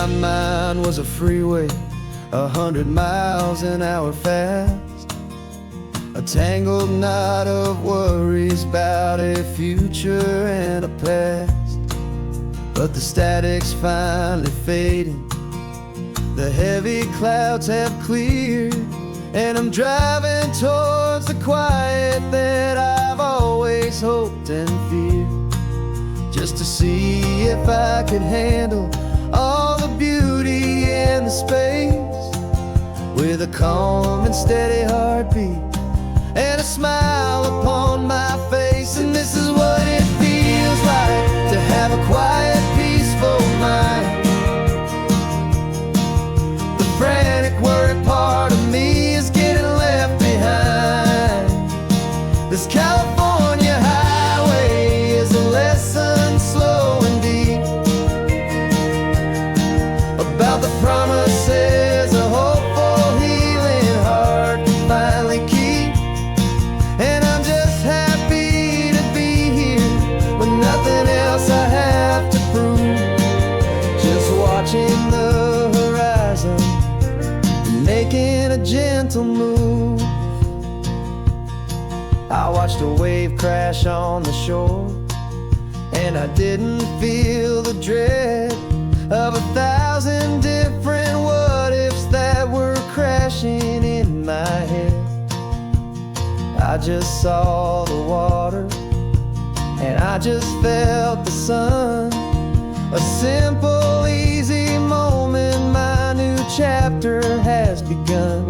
my mind was a freeway, 100 miles an hour fast. A tangled knot of worries about a future and a past. But the static's finally fading, the heavy clouds have cleared, and I'm driving towards the quiet that I've always hoped and feared. Just to see if I could handle all the beauty and the space, with a calm and steady heartbeat and a smile upon my face. And this is what it feels like to have a quiet, peaceful mind. The frantic, worried part of me is getting left behind. This California highway is a lesson slow and deep about the promises a hopeful, healing heart can finally keep. And I'm just happy to be here with nothing else I have to prove. Just watching the horizon, making a gentle move. I watched a wave crash on the shore, and I didn't feel the dread of 1,000 different what-ifs that were crashing in my head. I just saw the water, and I just felt the sun. A simple, easy moment, my new chapter has begun.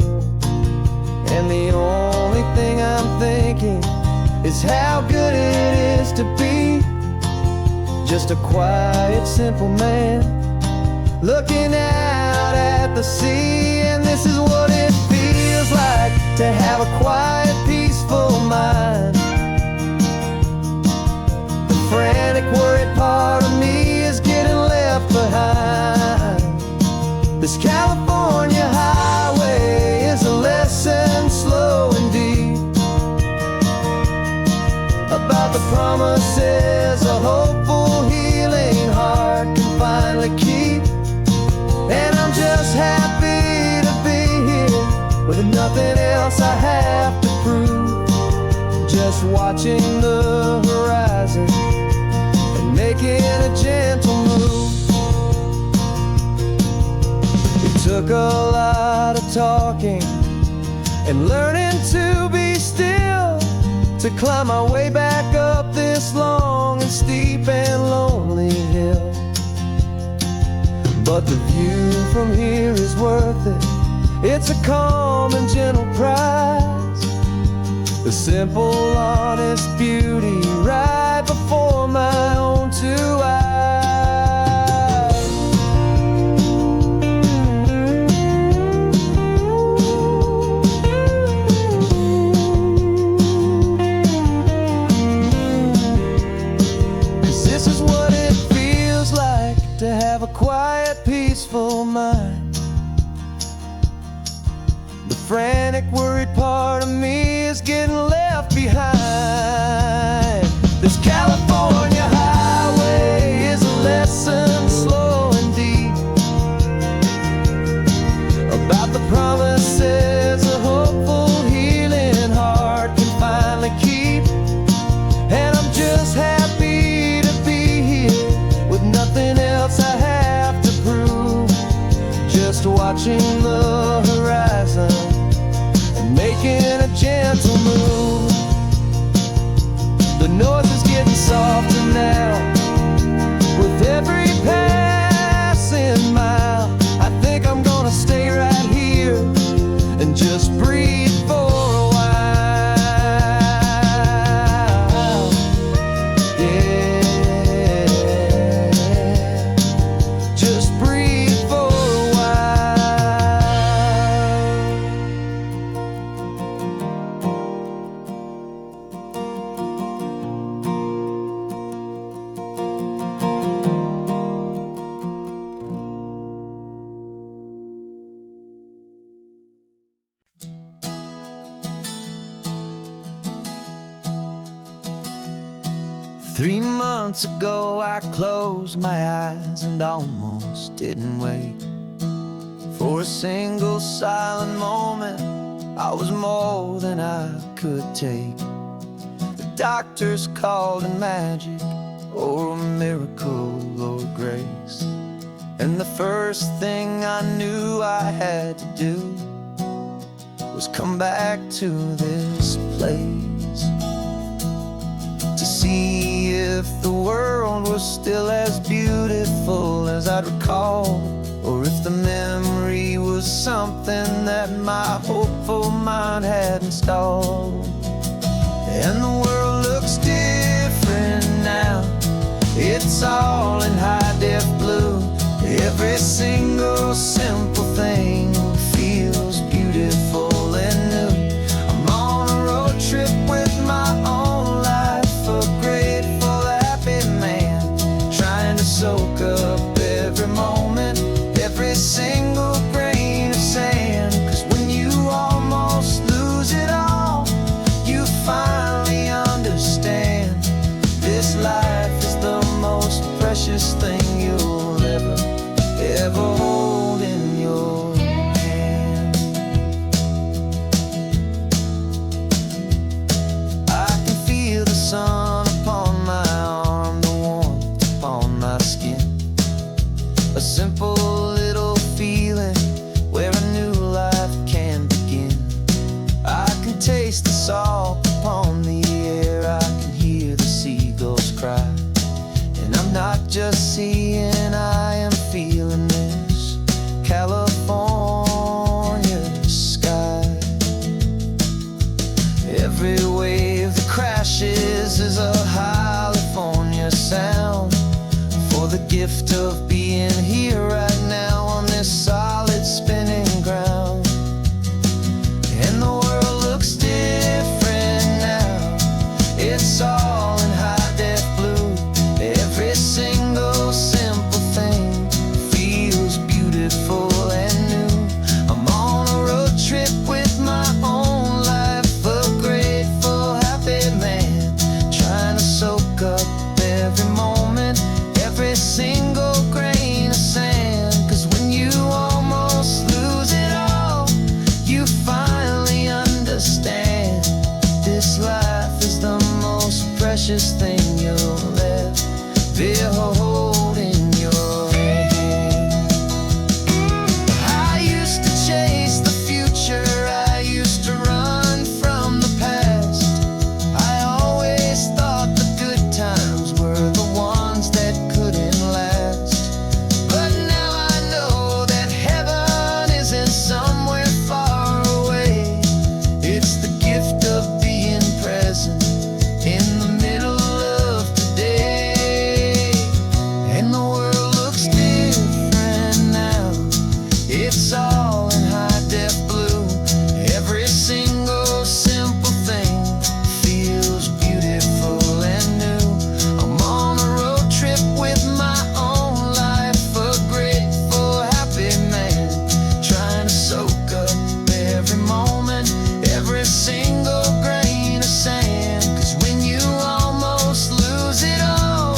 And the only thing I'm thinking is how good it is to be just a quiet, simple man looking out at the sea. And this is what it feels like to have a quiet, peaceful mind. The frantic, worried part of me is getting left behind. This California highway is a lesson slow and deep about the promises a hopeful, healing heart can finally keep. And I'm just happy to be here with nothing else I have to prove. Just watching the horizon and making a gentle move. It took a lot of talking and learning to be still to climb my way back up this long and steep and lonely hill. But the view from here is worth it. It's a calm and gentle prize, the simple, honest beauty right before my own two eyes. This is what it feels like to have a quiet, peaceful mind. The frantic, worried part of me is getting left behind. This California highway is a lesson slow and deep about the promises a hopeful, healing heart can finally keep. And I'm just happy to be here with nothing else I have to prove. Just watching the horizon and making a gentle move. The noise is getting softer now with every passing mile. I think I'm gonna stay right here and just breathe for a while. Yeah, just breathe for a while. Three months ago I closed my eyes and almost seconds didn't wait for a single silent moment. I was more than I could take. The doctors called it magic, or a miracle, or grace. And the first thing I knew I had to do was come back to this place, to see if the world was still as beautiful as I'd recall, or if the memory was something that my hopeful mind had installed. And the world looks different now. It's all in high-def blue. Every single simple thing feels beautiful and new. I'm on a road trip with my own life, a grateful, happy man, trying to soak up every moment, every single grain of sand. 'Cause when you almost lose it all, you finally understand this life is the most precious thing you'll ever hold in your hand. I can feel the sun upon my arm, the warmth upon my skin, a simple little feeling where a new life can begin. I can taste the salt upon the air, I can hear the seagulls cry, and I'm not just seeing, I am feeling this California sky. Every wave that crashes is a California sound, for the gift of being here right now on this solid spinning ground. And the world looks different now. It's all in high-def blue. Every single simple thing feels beautiful and new. I'm on a road trip with my own life, a grateful, happy man, trying to soak up every moment, every single grain of sand. 'Cause when you almost lose it all, you finally understand this life is the most precious thing you'll ever hold in your hand. I used to chase the future, I used to run from the past. I always thought the good times were the ones that couldn't last. But now I know that heaven isn't somewhere far away. It's the gift of being present in the middle of today. And the world looks different now. It's all in high-def blue. Every single simple thing feels beautiful and new. I'm on a road trip with my own life, a grateful, happy man, trying to soak up every moment, every single grain of sand. 'Cause when you almost lose it all,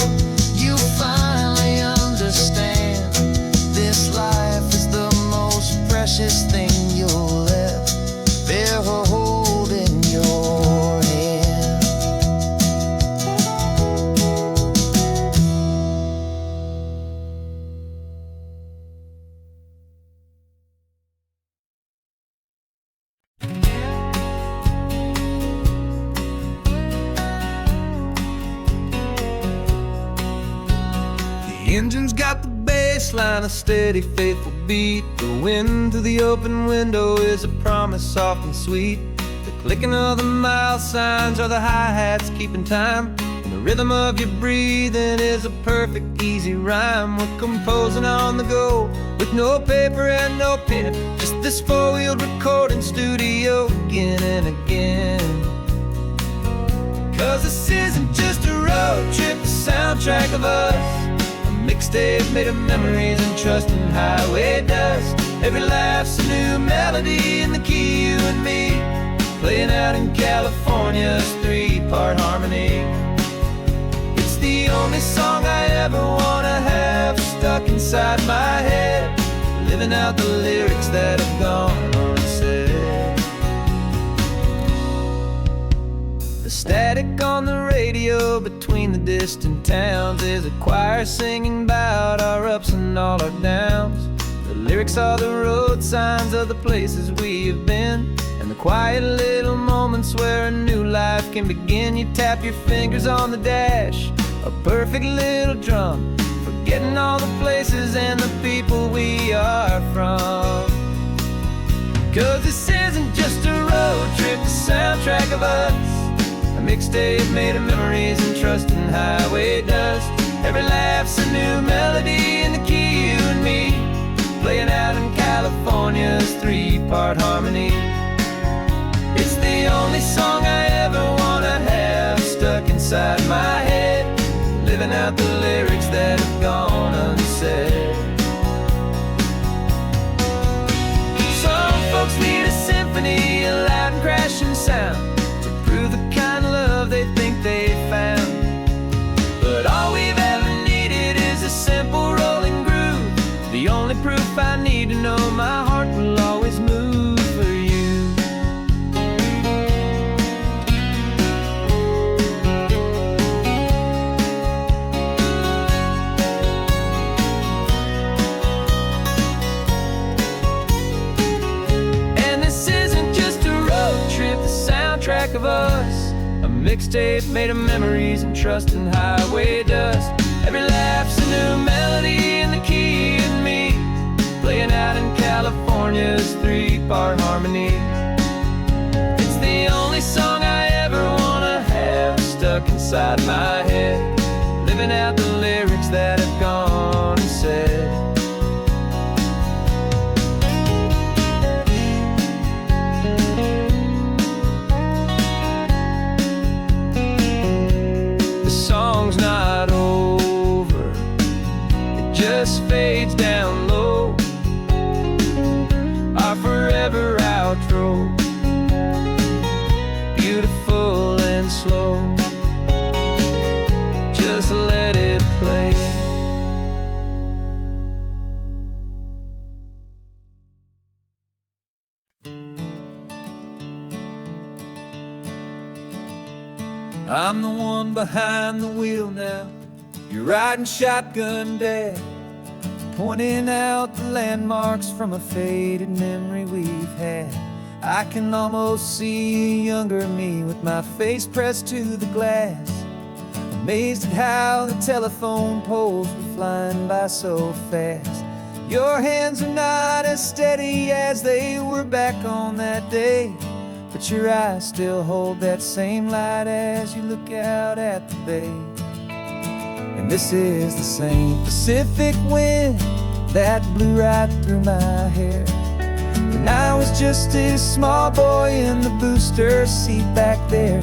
you finally understand this life is the most precious thing you'll ever hold in your hand. The engine's got the bass line, a steady, faithful beat. The wind through the open window is a promise soft and sweet. The clicking of the mile signs are the hi-hats keeping time, and the rhythm of your breathing is a perfect, easy rhyme. We're composing on the go with no paper and no pen, just this four-wheeled recording studio again and again. 'Cause this isn't just a road trip, the soundtrack of us, a mixtape made of memories and trust and highway dust. Every laugh's a new melody in the key, you and me, playing out in California's three-part harmony. It's the the only song I ever wanna have stuck inside my head, living out the lyrics that have gone unsaid. The static on the radio between the distant towns is a choir singing about our ups and all our downs. The lyrics are the road signs of the places we have been, and the quiet little moments where a new life can begin. You tap your fingers on the dash, a perfect little drum, forgetting all the places and the people we are from. 'Cause this isn't just a road trip, the soundtrack of us, a mixtape made of memories and trust in highway dust. Every laugh's a new melody in the key, you and me, playing out in California's 3-part harmony. It's the only song I ever wanna have stuck inside my head, living out the lyrics that have gone unsaid. Some folks need a symphony, a loud and crashing sound, to prove the kind of love they think they found. But all we've ever needed is a simple rolling groove, the only proof I need to know my heart will always move for you. And this isn't just a road trip, the soundtrack of us, a mixtape made of memories and trust in highway dust. Every laugh's a new melody in the key and me, playing out in California's 3-part harmony. It's the only song I ever wanna have stuck inside my head, living out the lyrics that have gone unsaid. The song's not over, it just fades down low, our forever outro, beautiful and slow. Just let it play. I'm the one behind the wheel now, you're riding shotgun, Dad, pointing out the landmarks from a faded memory we've had. I can almost see a younger me with my face pressed to the glass, amazed at how the telephone poles were flying by so fast. Your hands are not as steady as they were back on that day, but your eyes still hold that same light as you look out at the bay. And this is the same Pacific wind that blew right through my hair when I was just a small boy in the booster seat back there.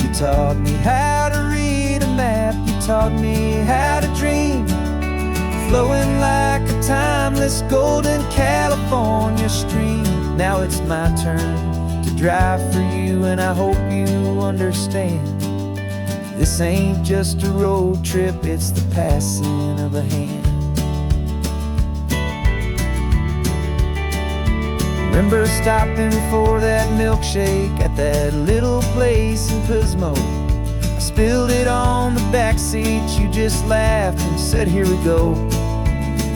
You taught me how to read a map, you taught me how to dream, flowing like a timeless golden California stream. Now it's my turn to drive for you, and I hope you understand, this ain't just a road trip, it's the passing of a hand. Remember stopping for that milkshake at that little place in Pismo? I spilled it on the back seat, you just laughed and said, here we go.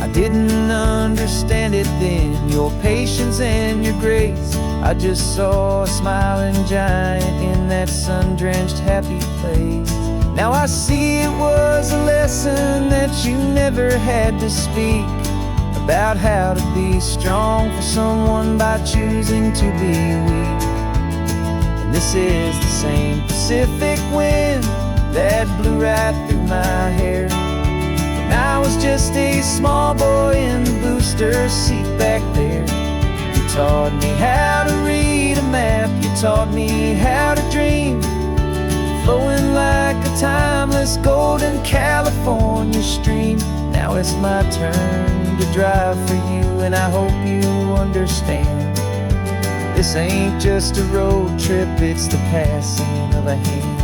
I didn't understand it then, your patience and your grace. I just saw a smiling giant in that sun-drenched happy place. Now I see it was a lesson that you never had to speak, about how to be strong for someone by choosing to be weak. And this is the same Pacific wind that blew right through my hair when I was just a small boy in the booster seat back there. You taught me how to read a map, you taught me how to dream, flowing like a timeless golden California stream. Now it's my turn to drive for you, and I hope you understand, this ain't just a road trip, it's the passing of a hand.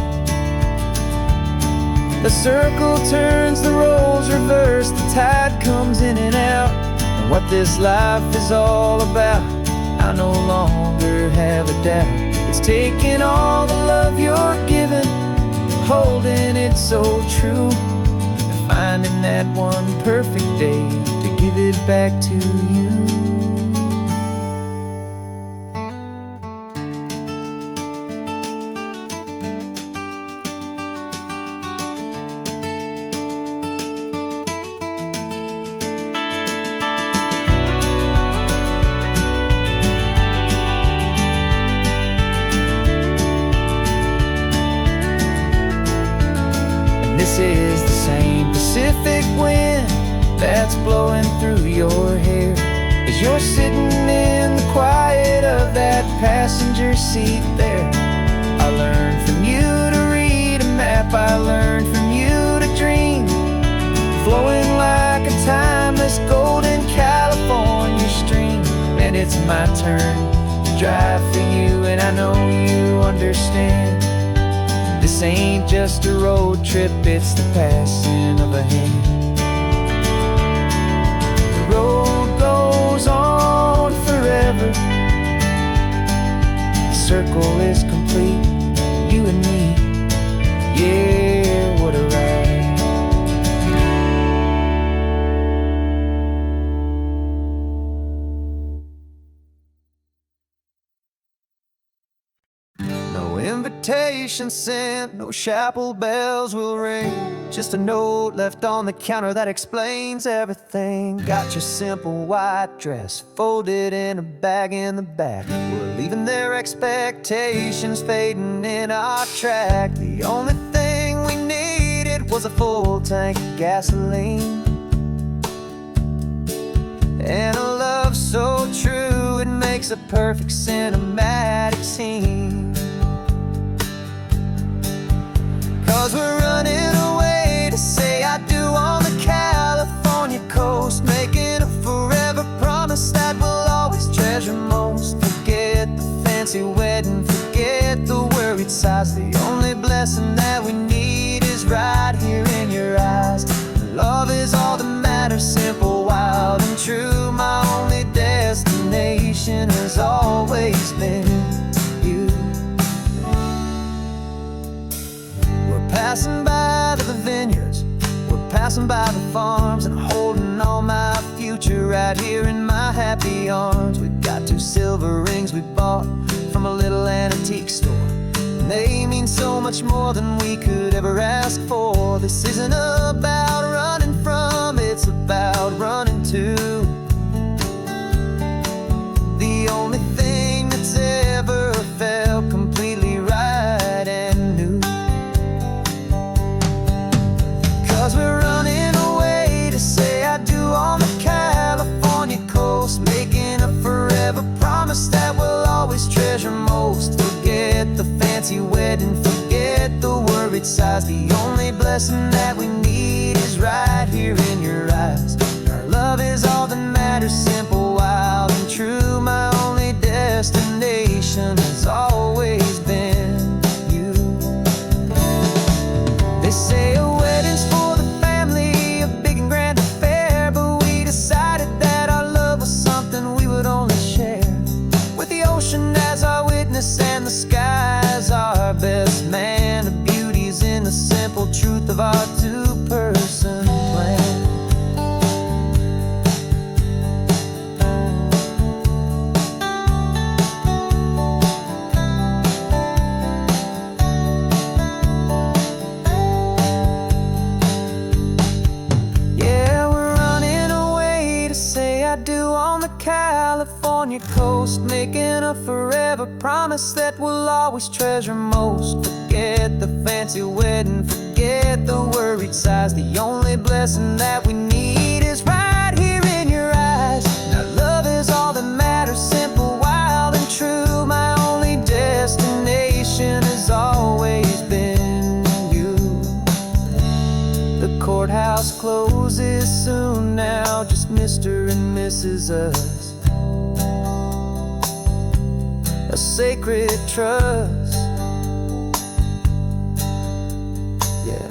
The circle turns, the roles reverse, the tide comes in and out. And what this life is all about, I no longer have a doubt. It's taking all the love you're given, holding it so true, and finding that one perfect day to give it back to you. This is the same Pacific wind that's blowing through your hair as you're sitting in the quiet of that passenger seat there. I learned from you to read a map, I learned from you to dream, flowing like a timeless golden California stream. And it's my turn to drive for you, and I know you understand. This ain't just a road trip, it's the passing of a hand. The road goes on forever, the circle is complete, you and me, yeah, what a ride. No invitation sent, no chapel bells will ring, just a note left on the counter that explains everything. Got your simple white dress folded in a bag in the back. We're leaving their expectations fading in our track. The only thing we needed was a full tank of gasoline, and a love so true it makes a perfect cinematic scene. 'Cause we're running away to say I do on the California coast, making a forever promise that we'll always treasure most. Forget the fancy wedding, forget the worried sighs. The only blessing that we need is right here in your eyes. Love is all that matters, simple, wild, and true. My only destination has always been you. Passing by the vineyards, we're passing by the farms, and holding all my future right here in my happy arms. We've got 2 silver rings we bought from a little antique store, and they mean so much more than we could ever ask for. This isn't about running from, it's about running to. The only thing that's ever felt completely right and new. 'Cause we're running away to say I do on the California coast, making a forever promise that we'll always treasure most. Forget the fancy wedding, forget the worried sighs. The only blessing that we need is right here in your eyes. Our love is all that matters, simple, wild, and true. My only destination has always been you. They say a wedding's for the family, a big and grand affair, but we decided that our love was something we would only share, with the ocean as our witness and the sky as our best man. The beauty's in the simple truth of our 2-person plan. California coast, making a forever promise that we'll always treasure most. Forget the fancy wedding, forget the worried sighs. The only blessing that we need is right here in your eyes. Now love is all that matters, simple, wild, and true. My only destination has always been you. The courthouse closes soon now, just Mr. and Mrs. Us, a sacred trust, yeah.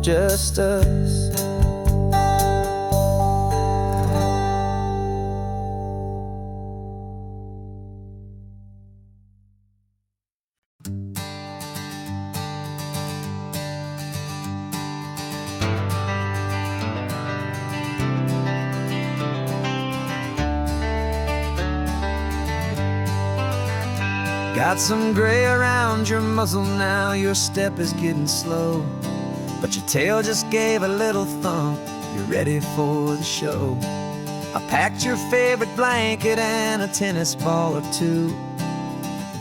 just us. Got some gray around your muzzle now, your step is getting slow, but your tail just gave a little thump, you're ready for the show. I packed your favorite blanket and a tennis ball or two.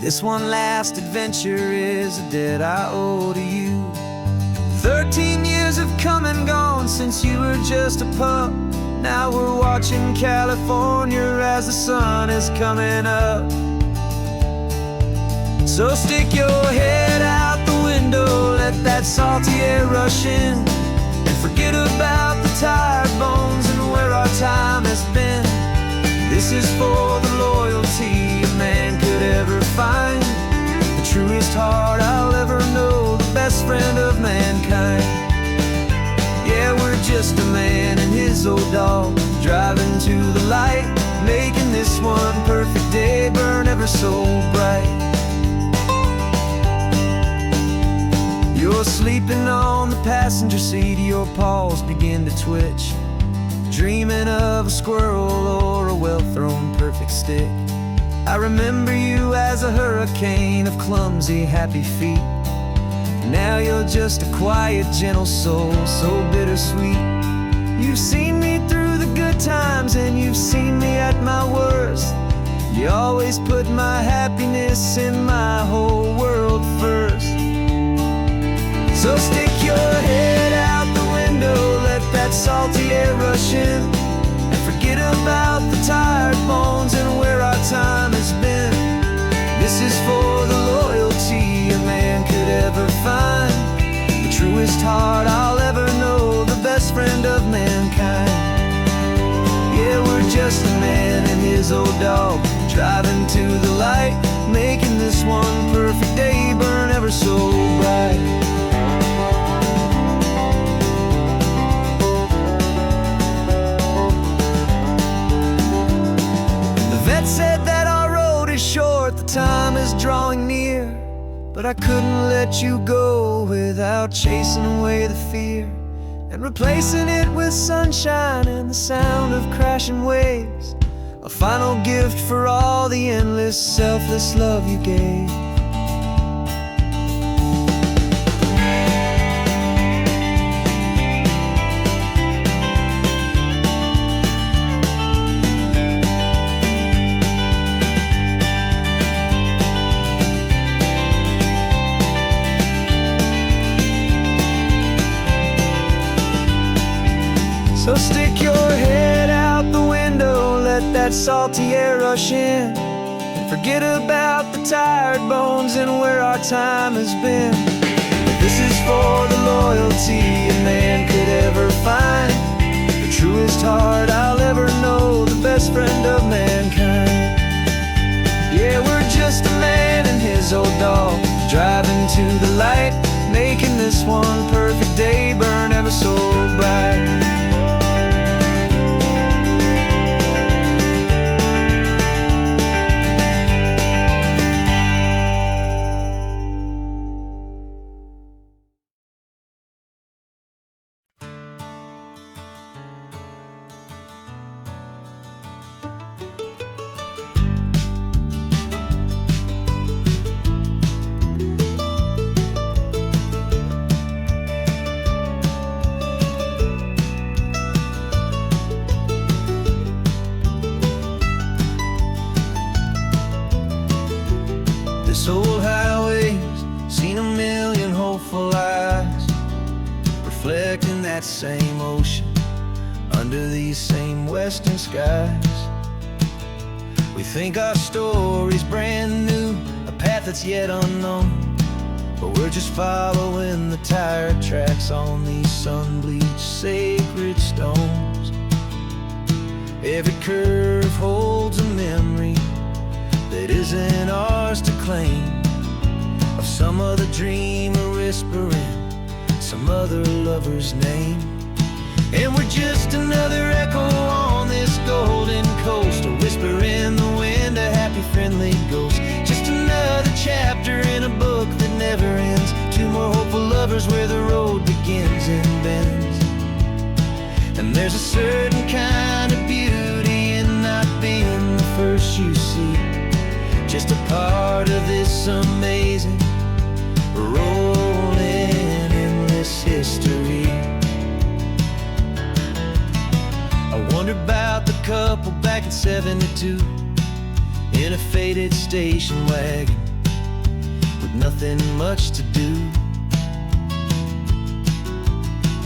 This one last adventure is a debt I owe to you. 13 years have come and gone since you were just a pup. Now we're watching California as the sun is coming up. So stick your head out the window, let that salty air rush in, and forget about the tired bones and where our time has been. This is for the loyalty a man could ever find, the truest heart I'll ever know, the best friend of mankind. Yeah, we're just a man and his old dog, driving to the light, making this one perfect day burn ever so bright. You're sleeping on the passenger seat, your paws begin to twitch, dreaming of a squirrel or a well-thrown perfect stick. I remember you as a hurricane of clumsy, happy feet. Now you're just a quiet, gentle soul, so bittersweet. You've seen me through the good times and you've seen me at my worst. You always put my happiness in my whole world first. So stick your head out the window, let that salty air rush in, and forget about the tired bones and where our time has been. This is for the loyalty a man could ever find, the truest heart I'll ever know, the best friend of mankind. Yeah, we're just a man and his old dog, driving to the light, making this one perfect day burn ever so bright. Said that our road is short, the time is drawing near, but I couldn't let you go without chasing away the fear and replacing it with sunshine and the sound of crashing waves, a final gift for all the endless, selfless love you gave. So stick your head out the window, let that salty air rush in, and forget about the tired bones and where our time has been. This is for the loyalty a man could ever find, the truest heart I'll ever know, the best friend of mankind. Yeah, we're just a man and his old dog, driving to the light, making this one perfect day burn ever so bright. This old highway's seen a million hopeful eyes, reflecting that same ocean under these same western skies. We think our story's brand new, a path that's yet unknown, but we're just following the tired tracks on these sun-bleached sacred stones. Every curve holds a memory that isn't ours to claim, of some other dreamer whispering some other lover's name. And we're just another echo on this golden coast, a whisper in the wind, a happy friendly ghost. Just another chapter in a book that never ends. Two more hopeful lovers where the road begins and bends. And there's a certain kind of beauty in not being the first you see, just a part of this amazing rolling endless history. I wonder about the couple back in '72 in a faded station wagon with nothing much to do.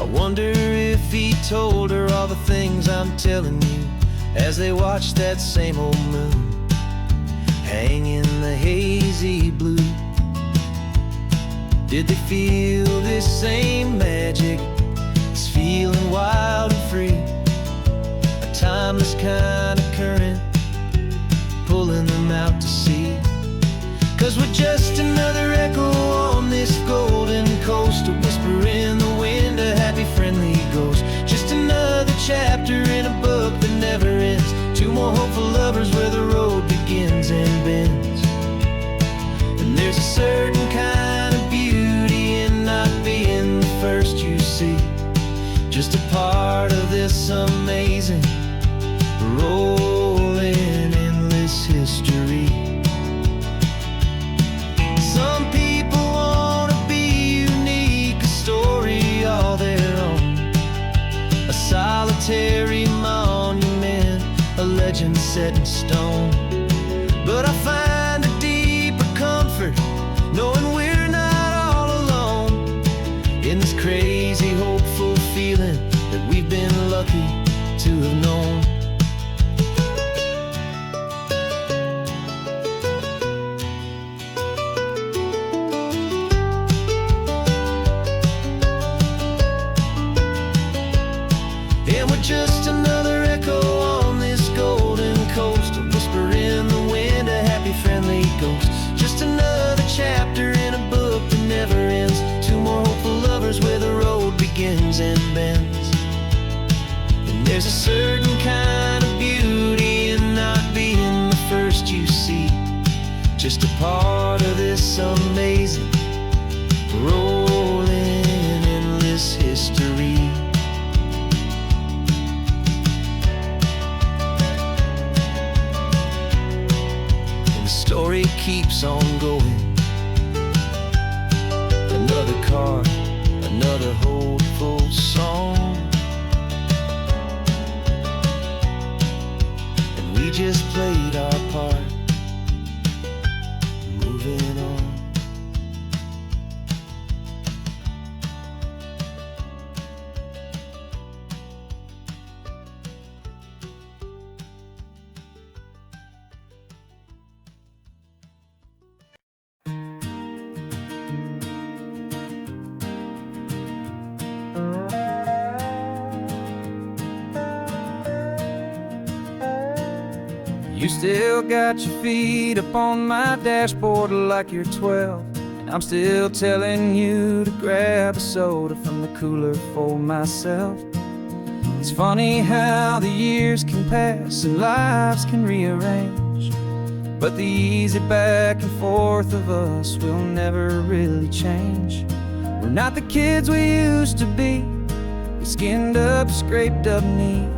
I wonder if he told her all the things I'm telling you as they watched that same old moon hang in the hazy blue. Did they feel this same magic, this feeling wild and free, a timeless kind of current pulling them out to sea? 'Cause we're just another echo on this golden coast, a whisper in the wind, a happy friendly ghost. Just another chapter in a book that never ends. Two more hopeful lovers where the road begins and bends. And there's a certain kind of beauty in not being the first you see, just a part of this amazing rolling endless history. Some people want to be unique, a story all their own, a solitary monument, a legend set in stone. But I find a deeper comfort knowing we're not all alone in this crazy hopeful feeling that we've been lucky to have known. And we're just another echo on this golden coast, a whisper in the wind, a happy friendly ghost. Just another chapter in a book that never ends. Two more hopeful lovers where the road begins and bends. And there's a certain kind of beauty in not being the first you see, just a part of this amazing rolling endless history. Story keeps on going. Another card, another hopeful song, and we just played our part, moving on. You still got your feet up on my dashboard like you're 12, and I'm still telling you to grab a soda from the cooler for myself. It's funny how the years can pass and lives can rearrange, but the easy back and forth of us will never really change. We're not the kids we used to be, with skinned up, scraped up knees,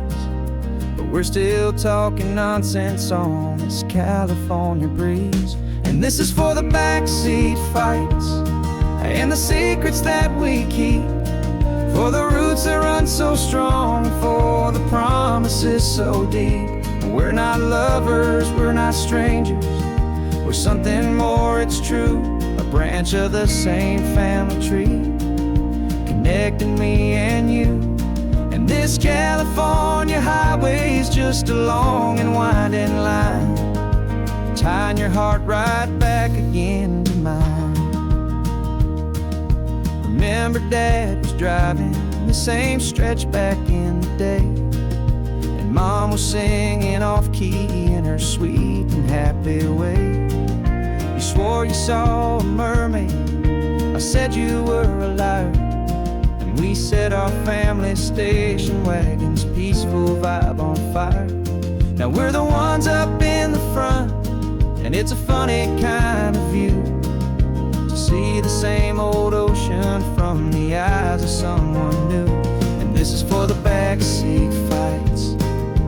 but we're still talking nonsense on this California breeze. And this is for the backseat fights and the secrets that we keep, for the roots that run so strong, for the promises so deep. We're not lovers, we're not strangers, we're something more, it's true, a branch of the same family tree, connecting me and you. And this California highway is just a long and winding line, tying your heart right back again to mine. Remember Dad was driving the same stretch back in the day, and Mom was singing off-key in her sweet and happy way. You swore you saw a mermaid, I said you were a liar, we set our family station wagons, peaceful vibe on fire. Now we're the ones up in the front, and it's a funny kind of view to see the same old ocean from the eyes of someone new. And this is for the backseat fights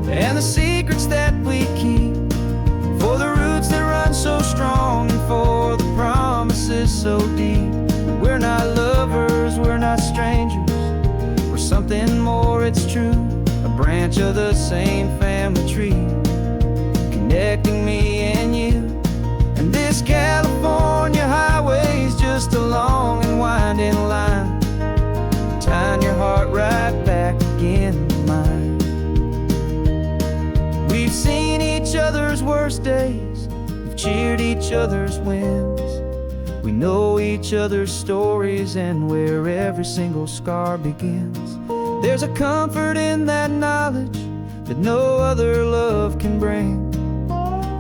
and the secrets that we keep, for the roots that run so strong and for the promises so deep. We're not lovers, we're not strangers, we're something more, it's true. A branch of the same family tree, connecting me and you. And this California highway's just a long and winding line, tying your heart right back again to mine. We've seen each other's worst days, we've cheered each other's wins. We know each other's stories and where every single scar begins. There's a comfort in that knowledge that no other love can bring,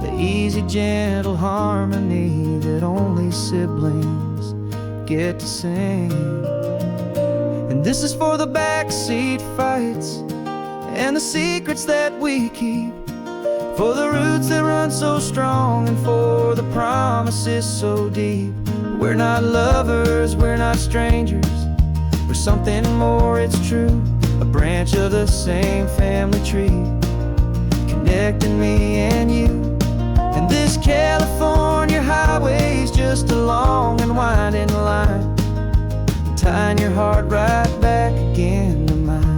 the easy, gentle harmony that only siblings get to sing. And this is for the backseat fights and the secrets that we keep, for the roots that run so strong and for the promises so deep. We're not lovers, we're not strangers, we're something more, it's true. A branch of the same family tree, connecting me and you. And this California highway's just a long and winding line, tying your heart right back again to mine.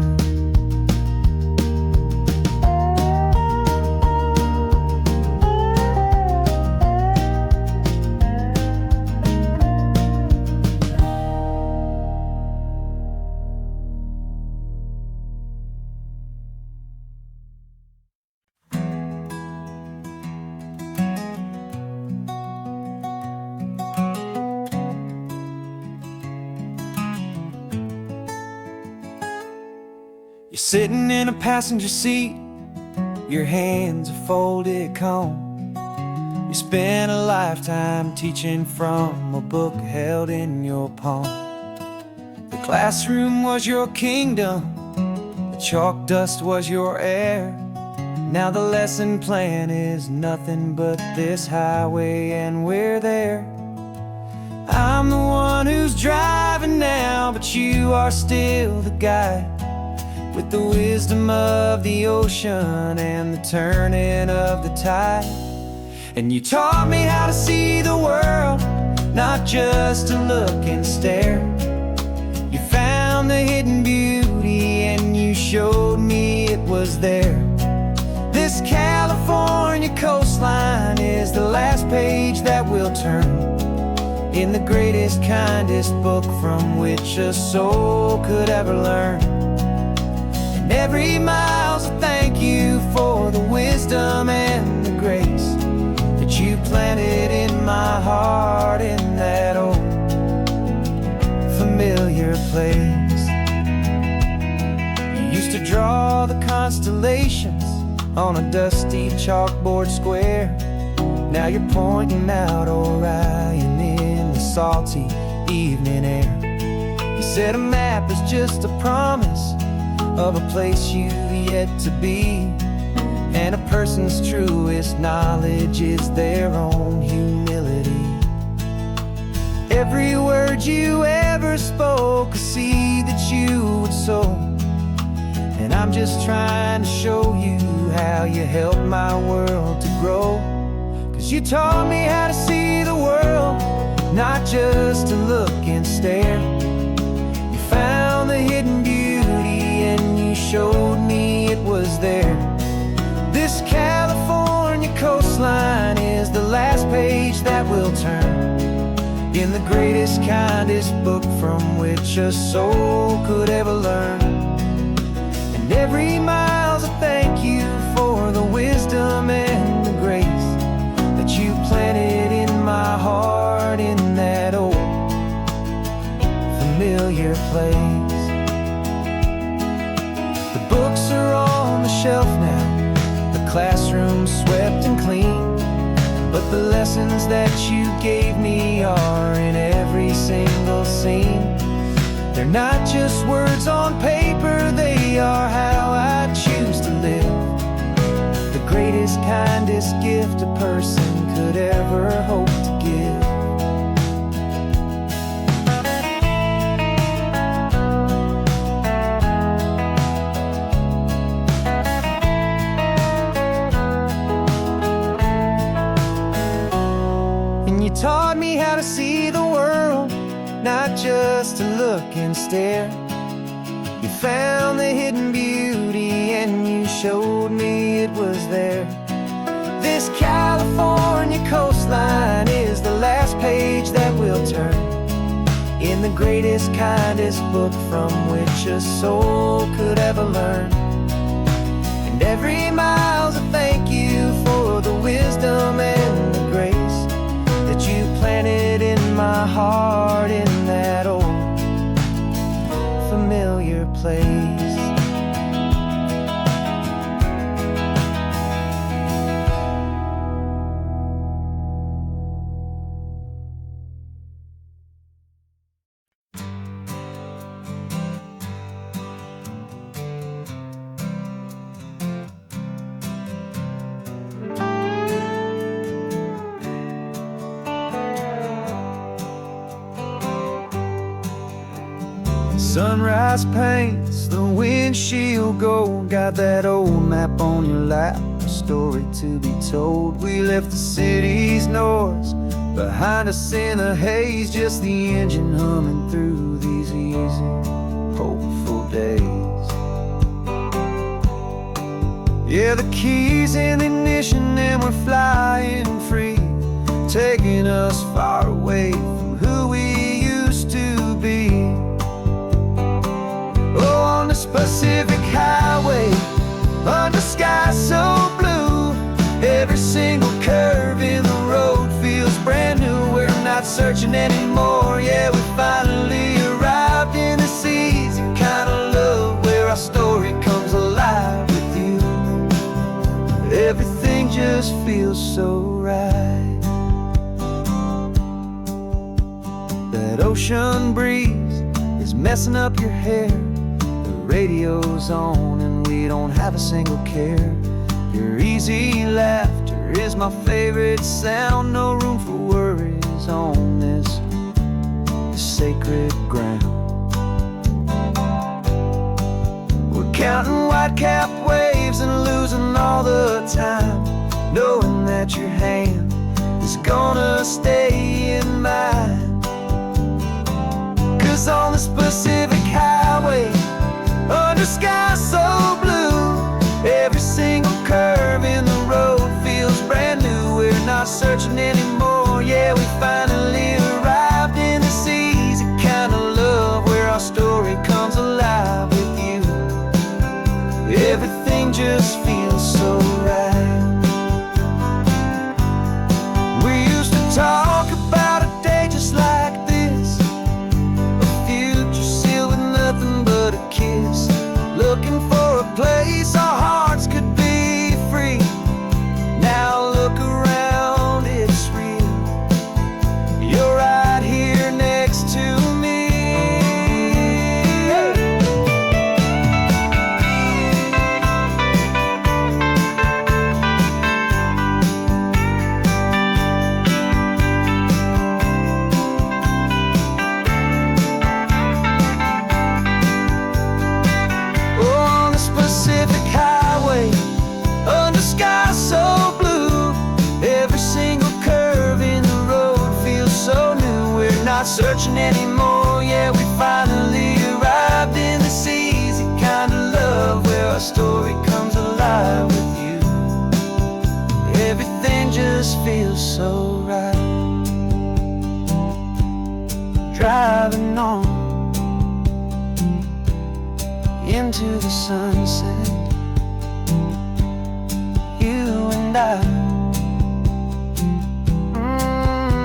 You're sitting in a passenger seat, your hands are folded calm. You spent a lifetime teaching from a book held in your palm. The classroom was your kingdom, the chalk dust was your air. Now the lesson plan is nothing but this highway and we're there. I'm the one who's driving now, but you are still the guide, with the wisdom of the ocean and the turning of the tide. And you taught me how to see the world, not just to look and stare. You found the hidden beauty and you showed me it was there. This California coastline is the last page that we'll turn in the greatest, kindest book from which a soul could ever learn. Every mile's a thank you for the wisdom and the grace that you planted in my heart in that old familiar place. You used to draw the constellations on a dusty chalkboard square. Now you're pointing out Orion in the salty evening air. You said a map is just a promise of a place you've yet to be, and a person's truest knowledge is their own humility. Every word you ever spoke, a seed that you would sow, and I'm just trying to show you how you helped my world to grow. 'Cause you taught me how to see the world, not just to look and stare. You found the hidden beauty and you showed me it was there. This California coastline is the last page that we'll turn in the greatest, kindest book from which a soul could ever learn. And every mile's a thank you for the wisdom and the grace that you planted in my heart in that old familiar place. The books are on the shelf now, the classroom swept and clean, but the lessons that you gave me are in every single scene. They're not just words on paper, they are how I choose to live. The greatest, kindest gift a person could ever hope to give. And you taught me how to see the world, not just to look and stare. You found the hidden beauty and you showed me it was there. This California coastline is the last page that we'll turn in the greatest, kindest book from which a soul could ever learn. And every mile's a thank you for the wisdom and the grace that you planted in my heart in that old familiar place. Sunrise paints the windshield gold. Got that old map on your lap, a story to be told. We left the city's noise behind us in the haze, just the engine humming through these easy, hopeful days. Yeah, the keys in the ignition and we're flying free, taking us far away from who we used to be. Oh, on this Pacific highway, under skies so blue, every single curve in the road feels brand new. We're not searching anymore, yeah, we finally arrived in this easy kind of love where our story comes alive with you. Everything just feels so right. That ocean breeze is messing up your hair, radio's on and we don't have a single care. Your easy laughter is my favorite sound. No room for worries on this sacred ground. We're counting white-capped waves and losing all the time, knowing that your hand is gonna stay in mine. 'Cause on this Pacific highway, under skies so blue, every single curve in the road feels brand new. We're not searching anymore, yeah, we finally arrived in this easy kind of love where our story comes alive with you. Everything just feels so right. We used to talk about a day just like this, a future sealed with nothing but a kiss, looking for a place our hearts could be free. Now look around, it's real. You're right here next to me. On the Pacific highway, under skies so blue, every single curve in the road feels so new. We're not searching anymore, yeah, we finally arrived in this easy kind of love where our story comes alive with you. Everything just feels so right. Driving on into the sunset, you and I,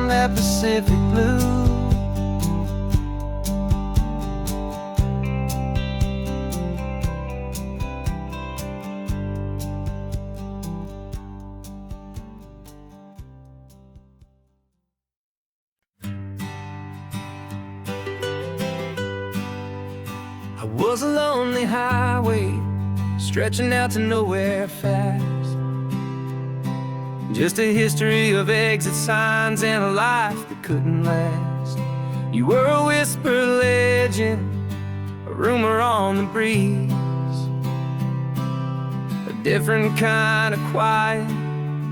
that Pacific blue. was a lonely highway stretching out to nowhere fast. Just a history of exit signs and a life that couldn't last. You were a whisper legend, a rumor on the breeze, a different kind of quiet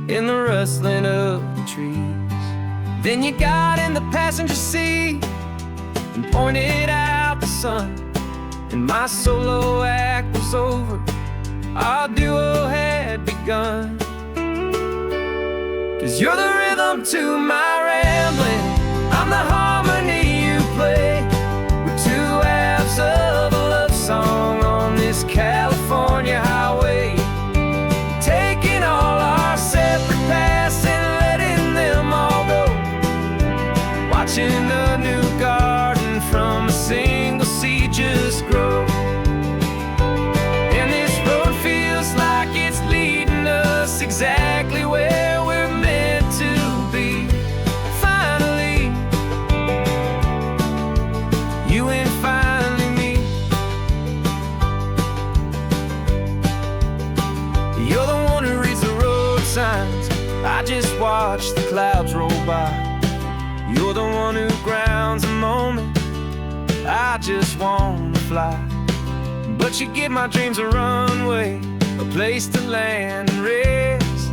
in the rustling of the trees. Then you got in the passenger seat and pointed out the sun, and my solo act was over, our duo had begun. 'Cause you're the rhythm to my rambling, I'm the harmony you play. We're two halves of a love song on this California highway, taking all our separate paths and letting them all go, watching a new garden from a single seed just grow. And this road feels like it's leading us exactly where we're meant to be. Finally, you and finally me. You're the one who reads the road signs, I just watch the clouds roll by. You're the one who grounds a moment, I just wanna fly. But you give my dreams a runway, a place to land and rest.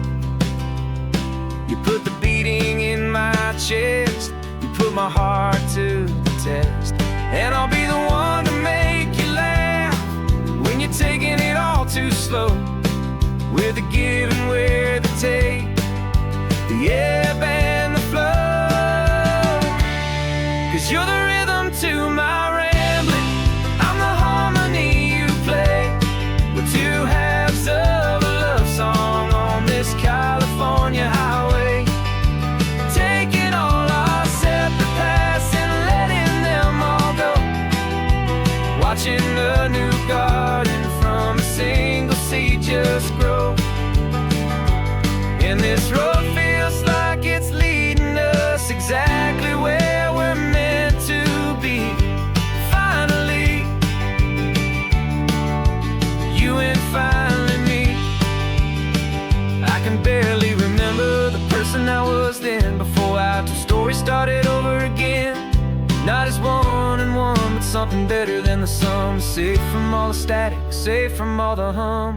You put the beating in my chest, you put my heart to the test. And I'll be the one to make you laugh when you're taking it all too slow. We're the give and we're the take, the ebb and the flow. 'Cause you're the rhythm to my rambling, I'm the harmony you play. We're two halves of a love song on this California highway, taking all our separate paths and letting them all go, watching a new garden from a single seed just grow. And this road feels like it's leading us exactly where we're meant to be. Finally, you and finally me. I can barely remember the person I was then, before our two stories started over again. Not as one and one, but something better than the sum. Safe from all the static, safe from all the hum.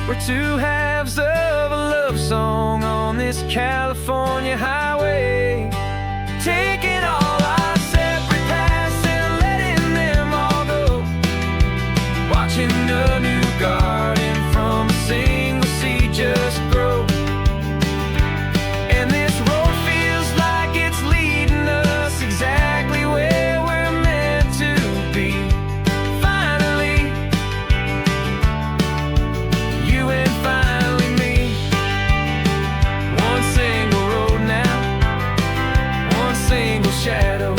We're two halves of a love song on this California highway, taking all our separate paths and letting them all go, watching a new garden from a single seed just grow. And this road feels like it's leading us exactly where we're meant to be. Finally, you and finally me. One single road now, one single shadow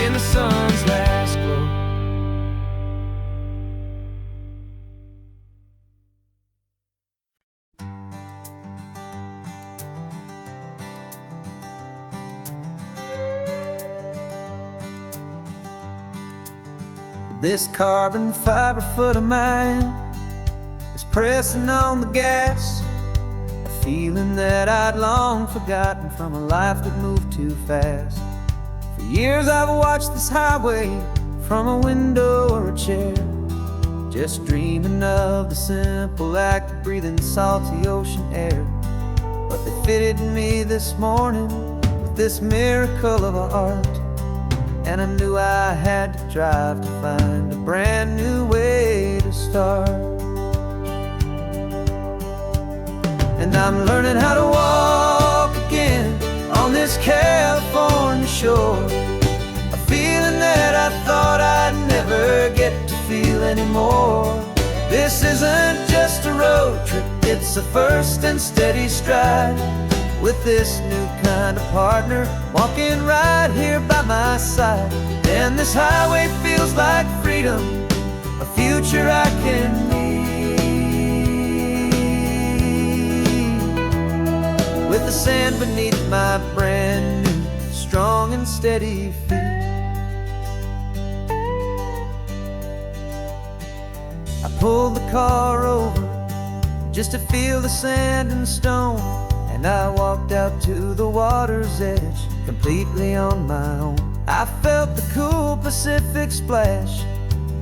in the sun's last glow. This carbon fiber foot of mine is pressing on the gas, a feeling that I'd long forgotten from a life that moved too fast. For years I've watched this highway from a window or a chair, just dreaming of the simple act of breathing salty ocean air. But they fitted me this morning with this miracle of art, and I knew I had to drive to find a brand new way to start. And I'm learning how to walk again on this California shore, a feeling that I thought I'd never get to feel anymore. This isn't just a road trip, it's a first and steady stride. with this new kind of partner walking right here by my side. And this highway feels like freedom, a future I can need, with the sand beneath my brand new strong and steady feet. I pulled the car over just to feel the sand and stone, and I walked out to the water's edge completely on my own. I felt the cool Pacific splash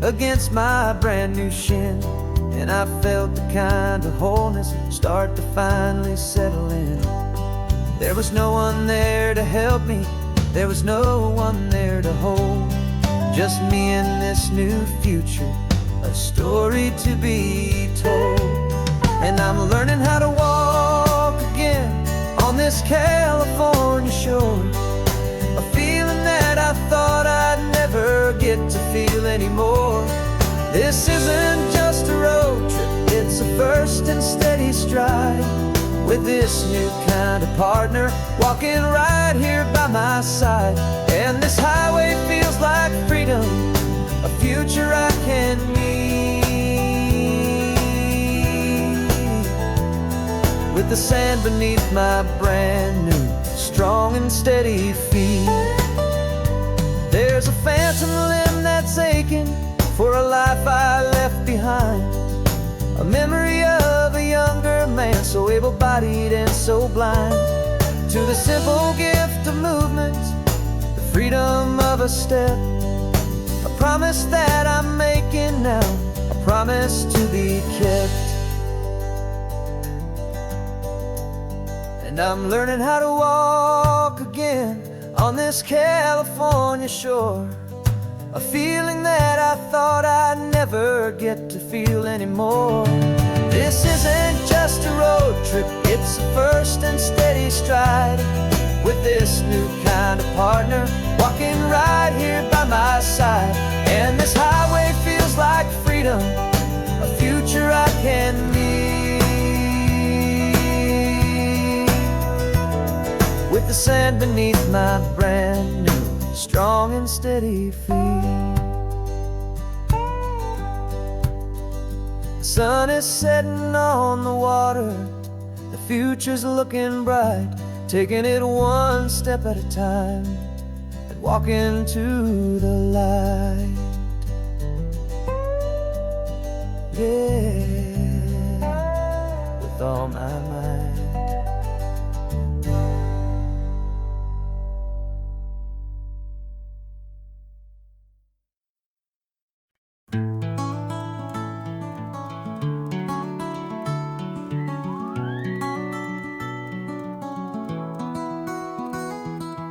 against my brand new shin, and I felt the kind of wholeness start to finally settle in. There was no one there to help me, there was no one there to hold, just me and this new future, a story to be told. And I'm learning how to walk again on this California shore, a feeling that I thought I'd never get to feel anymore. This isn't just a road trip, it's a first and steady stride, with this new kind of partner walking right here by my side. And this highway feels like freedom, a future I can need, with the sand beneath my brand new strong and steady feet. There's a phantom limb that's aching for a life I left behind, a memory of a younger man so able-bodied and so blind, to the simple gift of movement, the freedom of a step, a promise that I'm making now, a promise to be kept. And I'm learning how to walk again on this California shore, a feeling that I thought I'd never get to feel anymore. This isn't just a road trip, it's a first and steady stride, with this new kind of partner walking right here by my side. And this highway feels like freedom, a future I can need, with the sand beneath my brand new strong and steady feet. The sun is setting on the water, the future's looking bright, taking it one step at a time and walking to the light. Yeah, with all my might.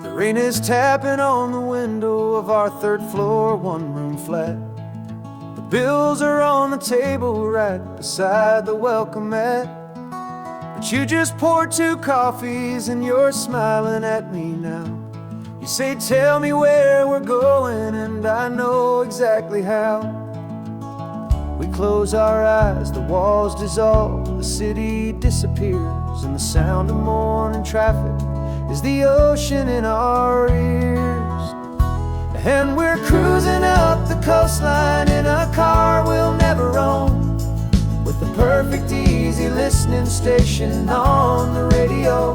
The rain is tapping on the window of our third floor, one-room flat. The bills are on the table right beside the welcome mat. But you just poured 2 coffees and you're smiling at me now. You say, tell me where we're going, and I know exactly how. We close our eyes, the walls dissolve, the city disappears, and the sound of morning traffic is the ocean in our ears. And we're cruising up the coastline in a car we'll never own, with the perfect easy listening station on the radio.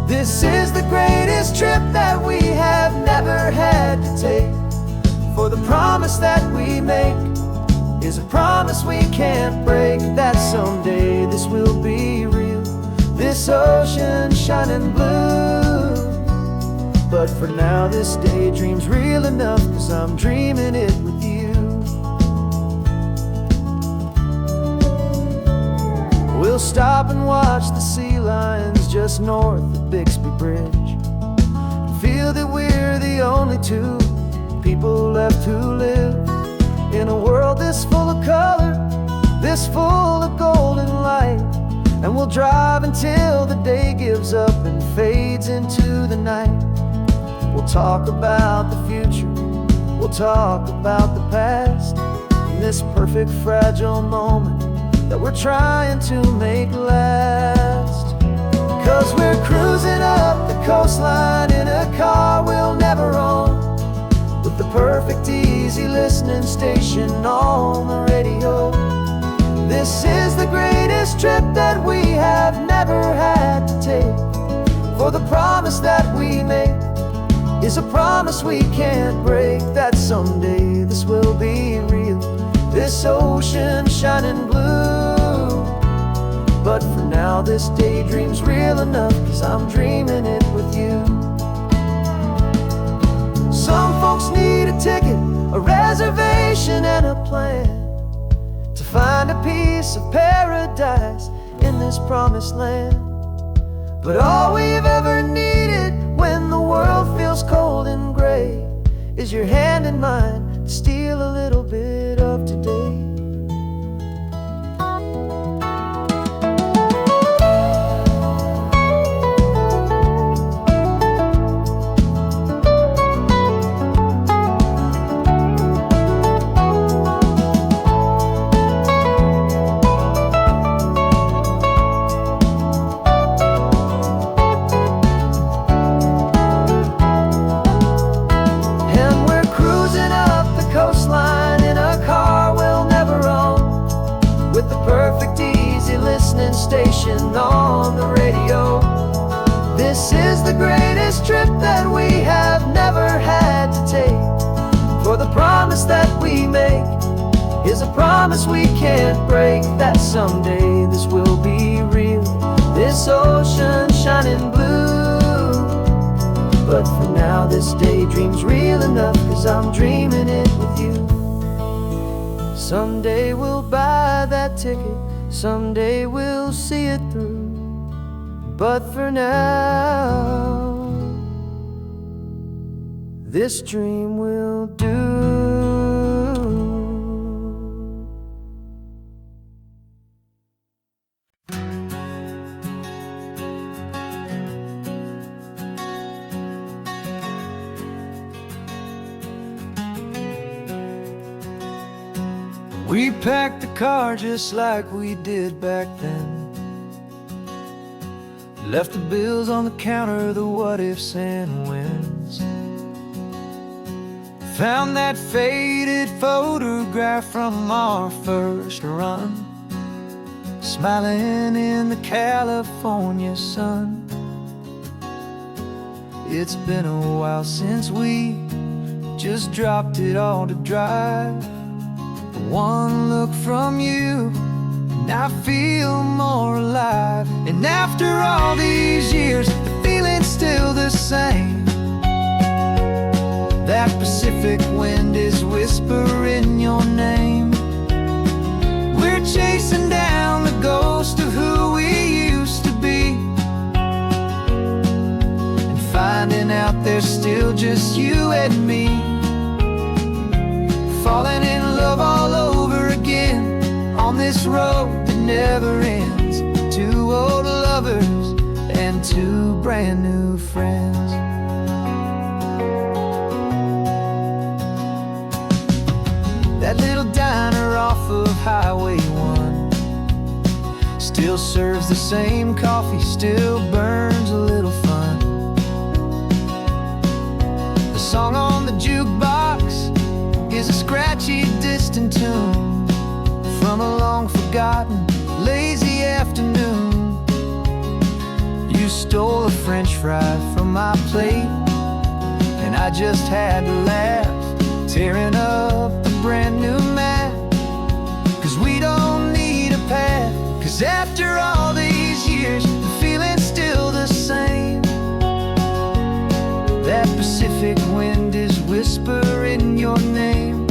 This is the greatest trip that we have never had to take, for the promise that we make is a promise we can't break, that someday this will be real, this ocean shining blue. But for now this daydream's real enough, 'cause I'm dreaming it with you. We'll stop and watch the sea lions just north of Bixby Bridge, and feel that we're the only 2 people left who live in a world this full of color, this full of golden light. And we'll drive until the day gives up and fades into the night. We'll talk about the future, we'll talk about the past, in this perfect fragile moment that we're trying to make last. 'Cause we're cruising up the coastline in a car we'll never own, with the perfect easy listening station on the radio. This is the greatest trip that we have never had to take, for the promise that we make is a promise we can't break, that someday this will be real, this ocean shining blue. But for now this daydream's real enough, 'cause I'm dreaming it with you. Some folks need a ticket, a reservation and a plan to find a piece of paradise in this promised land. But all we've ever needed when the world feels cold and gray is your hand in mine to steal a little bit of today. Station on the radio. This is the greatest trip that we have never had to take, for the promise that we make is a promise we can't break, that someday this will be real, this ocean shining blue. But for now this daydream's real enough, 'cause I'm dreaming it with you. Someday we'll buy that ticket, someday we'll see it through, but for now this dream will do. We packed the car just like we did back then, left the bills on the counter, the what ifs and whens. Found that faded photograph from our first run, smiling in the California sun. It's been a while since we just dropped it all to drive. One look from you and I feel more alive. And after all these years, the feeling's still the same. That Pacific wind is whispering your name. We're chasing down the ghost of who we used to be, and finding out there's still just you and me. Falling in love all over again on this road that never ends. Two old lovers and two brand new friends. That little diner off of Highway 1 still serves the same coffee, still burns a little fun. The song on the jukebox is a scratchy, distant tune from a long-forgotten, lazy afternoon. You stole a French fry from my plate, and I just had to laugh, tearing up the brand new map. 'Cause we don't need a path, 'cause after all these years, the feeling's still the same. That Pacific wind is whispering your name.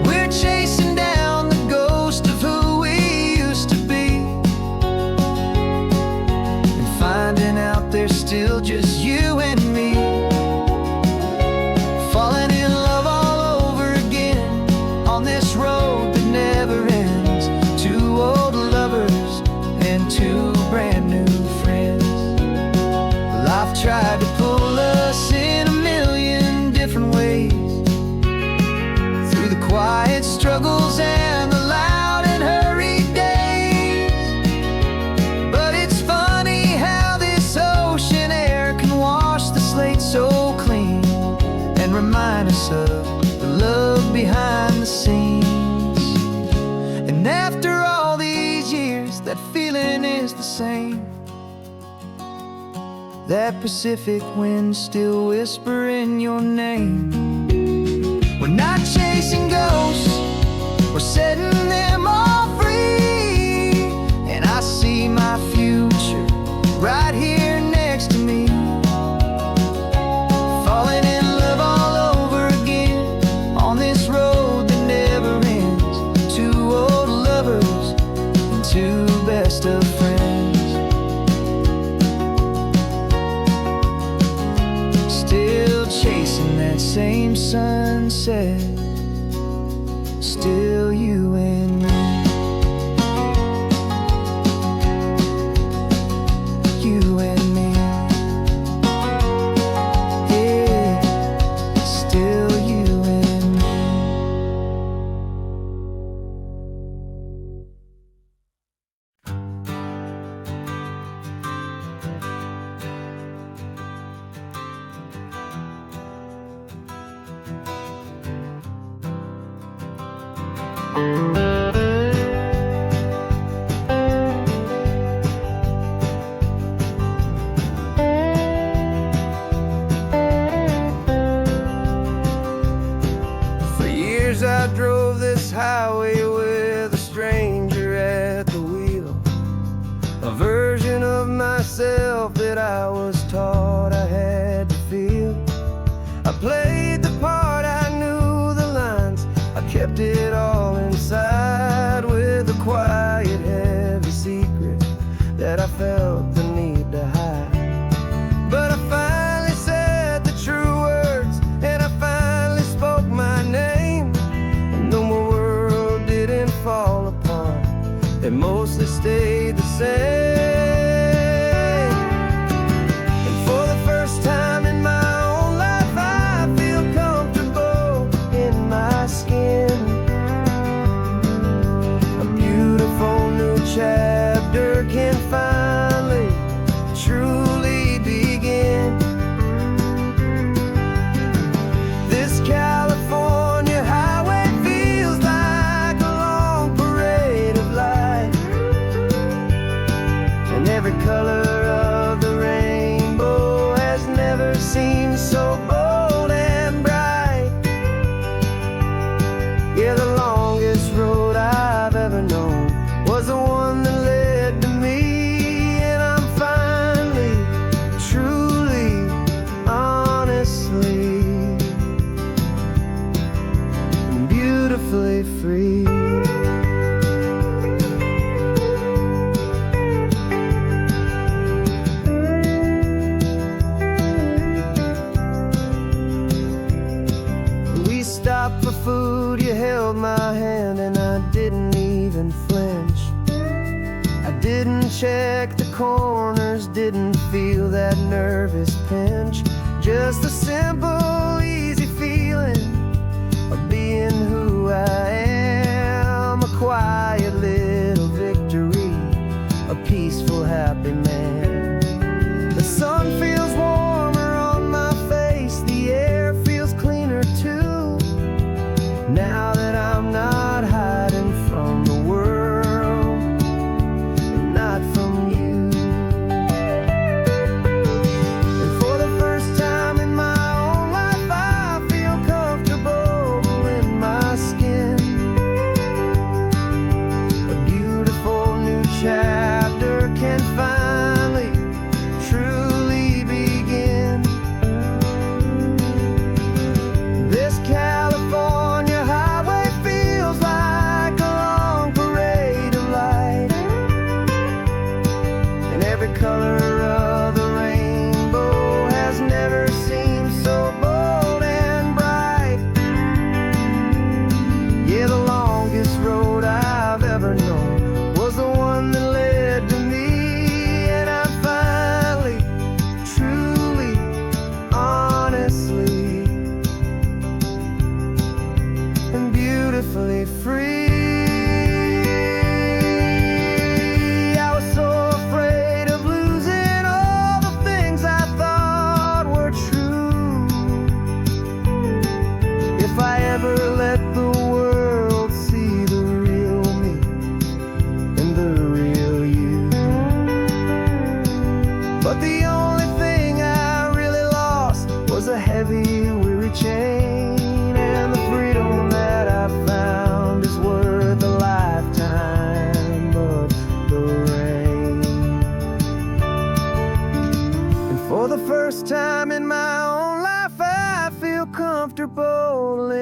We're chasing down the ghost of who we used to be, and finding out there's still just you and me. Falling in love all over again on this road that never ends. Two old lovers and two brand new friends. Well, I've tried to pull us in a million different ways, through the quiet struggles and the loud and hurried days. But it's funny same. That Pacific wind still whispering your name. We're not chasing ghosts, we're setting them all free. And I see my future right here next to me, falling in love all over again on this road that never ends. Two old lovers and two best of friends, still chasing that same sunset. Still you and me, you and me. Yeah, still you and me. For years I drove this highway with a stranger at the wheel, a version of myself that I was taught I had to feel. I played the part, I knew the lines, I kept it all inside with a quiet, heavy secret that I felt the need to hide. But I finally said the true words, and I finally spoke my name. And though my world didn't fall apart, it mostly stayed the same. And for the first time in my own life, I feel comfortable in my skin. A beautiful new chapter can finally truly begin. This California highway feels like a long parade of light, and every color of the rainbow has never seemed so bold and bright. Yeah, the longest road I've ever known was the one that led to me. And I'm finally, truly, honestly, beautifully free. We stopped for food, you held my hand, and I didn't even flinch. I didn't check the corners, didn't feel that nervous pinch. Just a simple, easy feeling of being who I am. A quiet little victory, a peaceful, happy man. The sun feels warmer on my face, the air feels cleaner too, now that I'm not hiding from the world and not from you. And for the first time in my own life, I feel comfortable in my skin.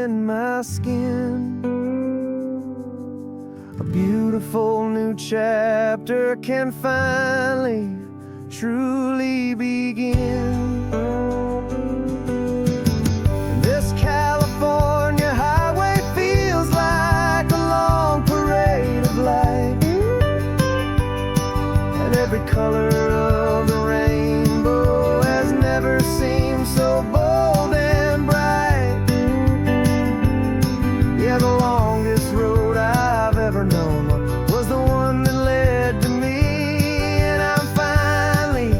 in my skin. A beautiful new chapter can finally, truly begin. This California highway feels like a long parade of light, and every color of the rainbow has never seemed so bold and bright. Yeah, the longest road I've ever known was the one that led to me, and I'm finally,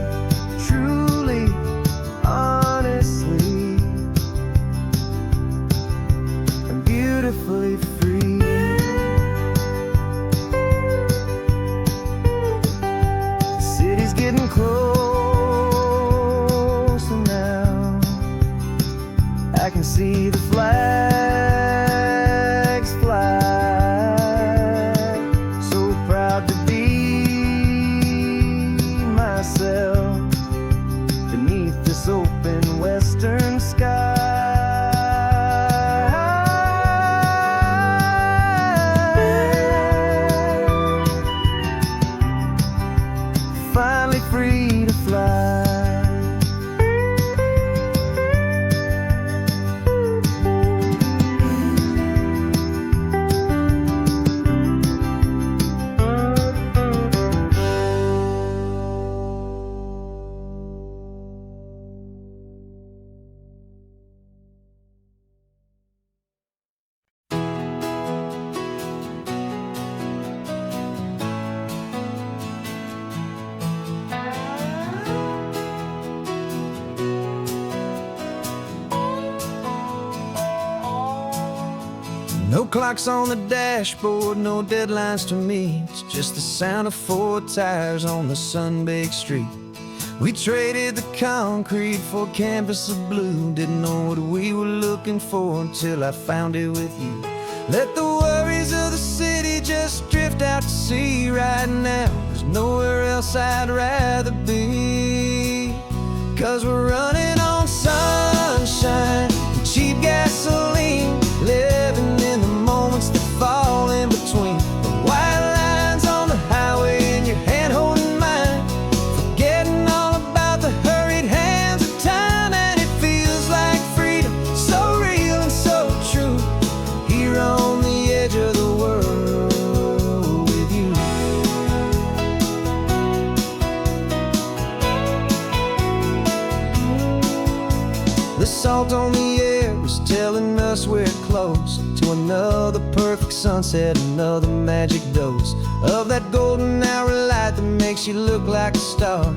truly, honestly, and beautifully free. The city's getting closer now. I can see the flags fly. So proud to be myself beneath this open western sky. Finally free to fly. No clocks on the dashboard, no deadlines to meet. It's just the sound of 4 tires on the sun-baked street. We traded the concrete for a canvas of blue. Didn't know what we were looking for until I found it with you. Let the worries of the city just drift out to sea right now. There's nowhere else I'd rather be, 'cause we're running on sunshine and cheap gasoline, living in the moments that fall in between. The white lines on the highway and your hand holding mine, forgetting all about the hurried hands of time. And it feels like freedom, so real and so true, here on the edge of the world with you. The salt on the air is telling us we're close to another perfect sunset, another magic dose of that golden hour light that makes you look like a star,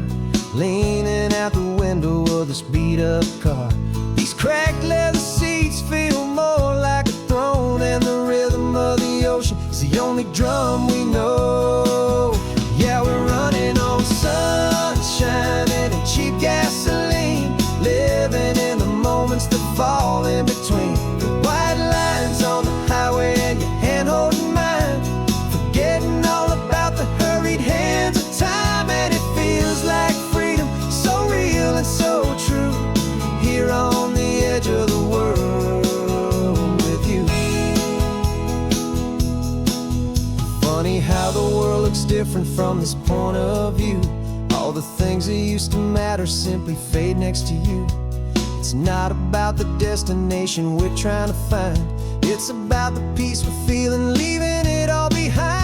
leaning out the window of this beat-up car. These cracked leather seats feel more like a throne, and the rhythm of the ocean is the only drum we know. Yeah, we're running on sunshine and cheap gasoline, living in the moments that fall in between. The white lines on the highway and your hand holding mine, forgetting all about the hurried hands of time. And it feels like freedom, so real and so true, here on the edge of the world with you. Funny how the world looks different from this point of view. All the things that used to matter simply fade next to you. It's not about the destination we're trying to find, it's about the peace we're feeling, leaving it all behind.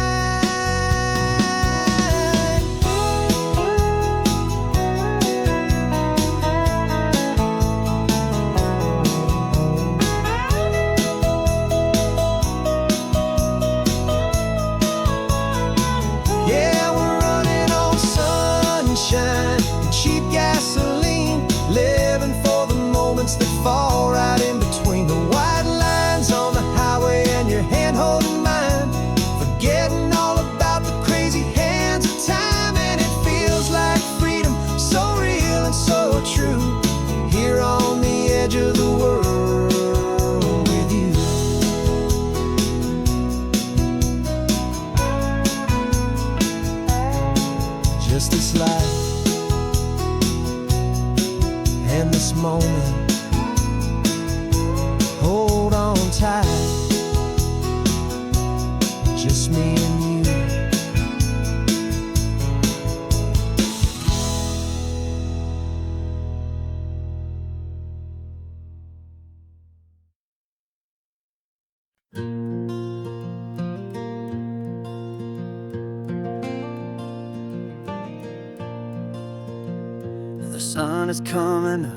Yeah, we're running on sunshine and cheap gasoline, living for the moments that fall right in between. The white lines on the highway and your hand holding mine, forgetting all about the crazy hands of time. And it feels like freedom, so real and so true, here on the edge of the world with you. Just this life and this moment, hold on just me and you. The sun is coming up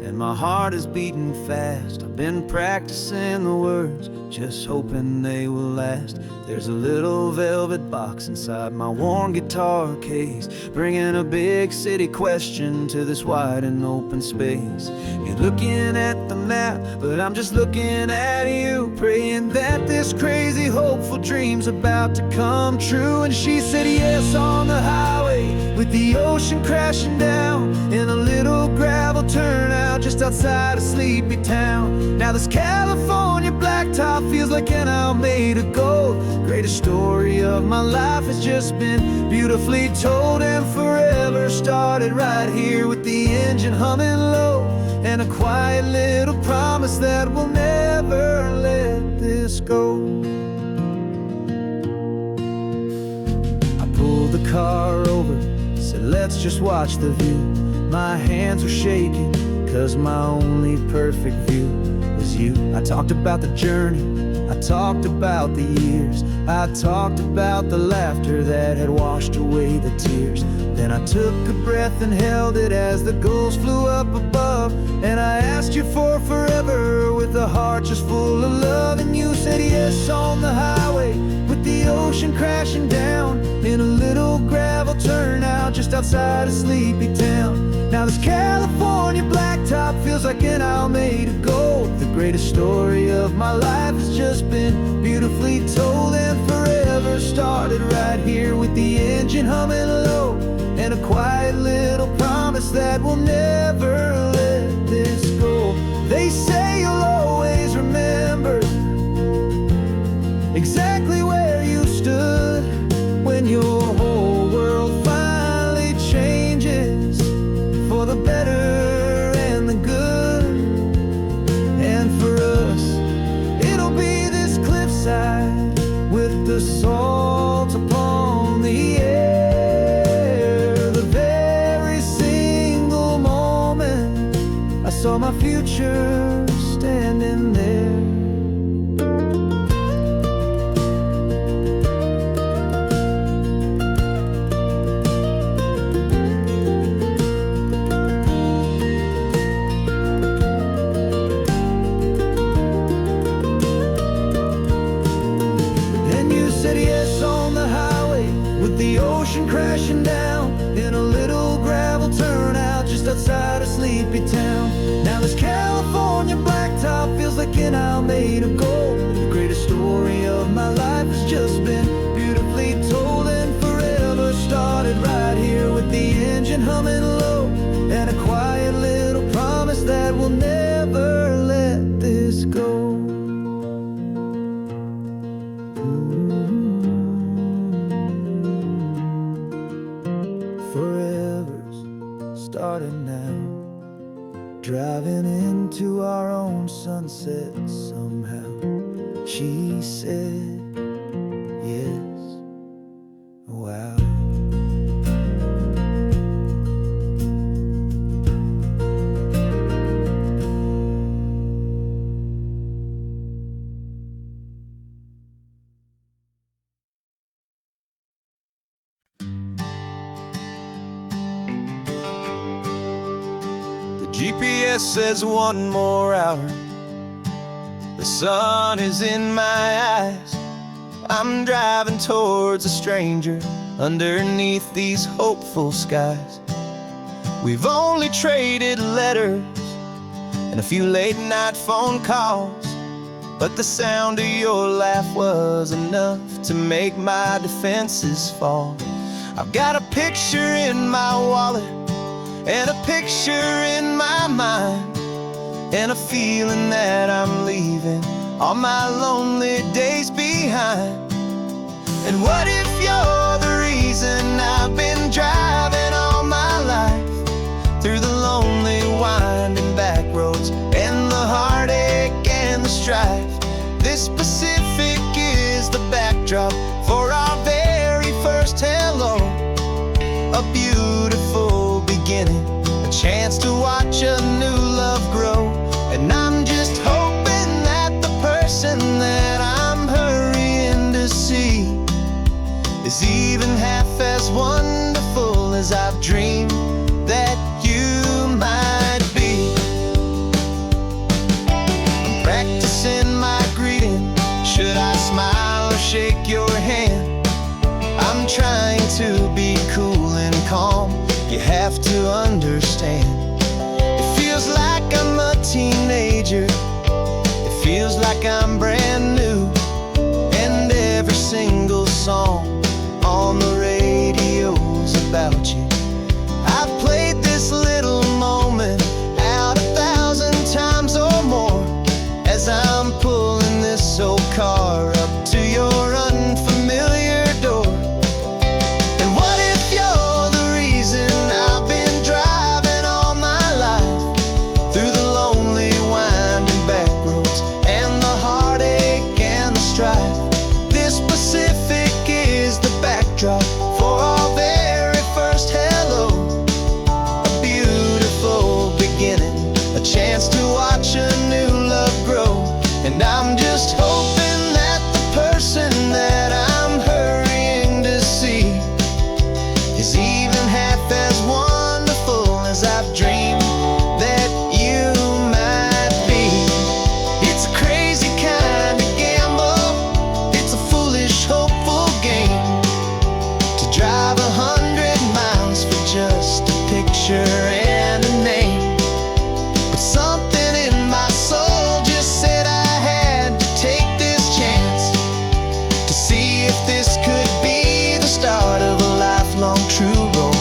and my heart is beating fast. I've been practicing the words, just hoping they will last. There's a little velvet box inside my worn guitar case, bringing a big city question to this wide and open space. You're looking at the map, but I'm just looking at you, praying that this crazy hopeful dream's about to come true. And she said yes on the highway, with the ocean crashing down, in a little gravel turnout just outside of sleepy town. Now this California blacktop feels like an isle made of gold. Greatest story of my life has just been beautifully told, and forever started right here with the engine humming low, and a quiet little promise that we'll never let this go. I pulled the car over, said let's just watch the view. My hands were shaking, cause my only perfect view was you. I talked about the journey, I talked about the years, I talked about the laughter that had washed away the tears. Then I took a breath and held it as the gulls flew up above, and I asked you for forever with a heart just full of love. And you said yes on the highway, with the ocean crashing down, in a little gravel turnout just outside of sleepy town. Now this California blacktop feels like an isle made of gold. The greatest story of my life has just been beautifully told, and forever started right here with the engine humming low, and a quiet little promise that we'll never let this go. They say you'll always remember exactly where you stood when your whole world finally changes for the better and the good. And for us, it'll be this cliffside with the salt upon the air. The very single moment I saw my future standing there. The ocean crashing down, in a little gravel turnout just outside of sleepy town. Now this California blacktop feels like an isle made of gold. The greatest story of my life has just been beautifully told, and forever started right here with the engine humming low, and a quiet little promise that we'll never let this go. Forever's started now, driving into our own sunset somehow. She said yes, wow. GPS says one more hour. The sun is in my eyes. I'm driving towards a stranger underneath these hopeful skies. We've only traded letters and a few late night phone calls, but the sound of your laugh was enough to make my defenses fall. I've got a picture in my wallet and a picture in my mind, and a feeling that I'm leaving all my lonely days behind. And what if you're the reason I've been driving all my life, through the lonely winding back roads and the heartache and the strife? This Pacific is the backdrop is even half as wonderful as I've dreamed that you might be. I'm practicing my greeting. Should I smile or shake your hand? I'm trying to be cool and calm. You have to understand. It feels like I'm a teenager. It feels like I'm brand new. And every single song on the radio's about you. I've played this little moment out 1,000 times or more as I'm pulling this old car up to your unfamiliar door. And what if you're the reason I've been driving all my life through the lonely winding back roads and the heartache and the strife? This Pacific is the backdrop for our very first hello. A beautiful beginning, a chance to watch a new love grow. And I'm just hoping that the person that I'm hurrying to see is even half as wonderful as I've dreamed that you might be. It's a crazy kind of gamble. It's a foolish, hopeful game to drive 100 miles for just a picture and a name. But something in my soul just said I had to take this chance to see if this could be the start of a lifelong true romance.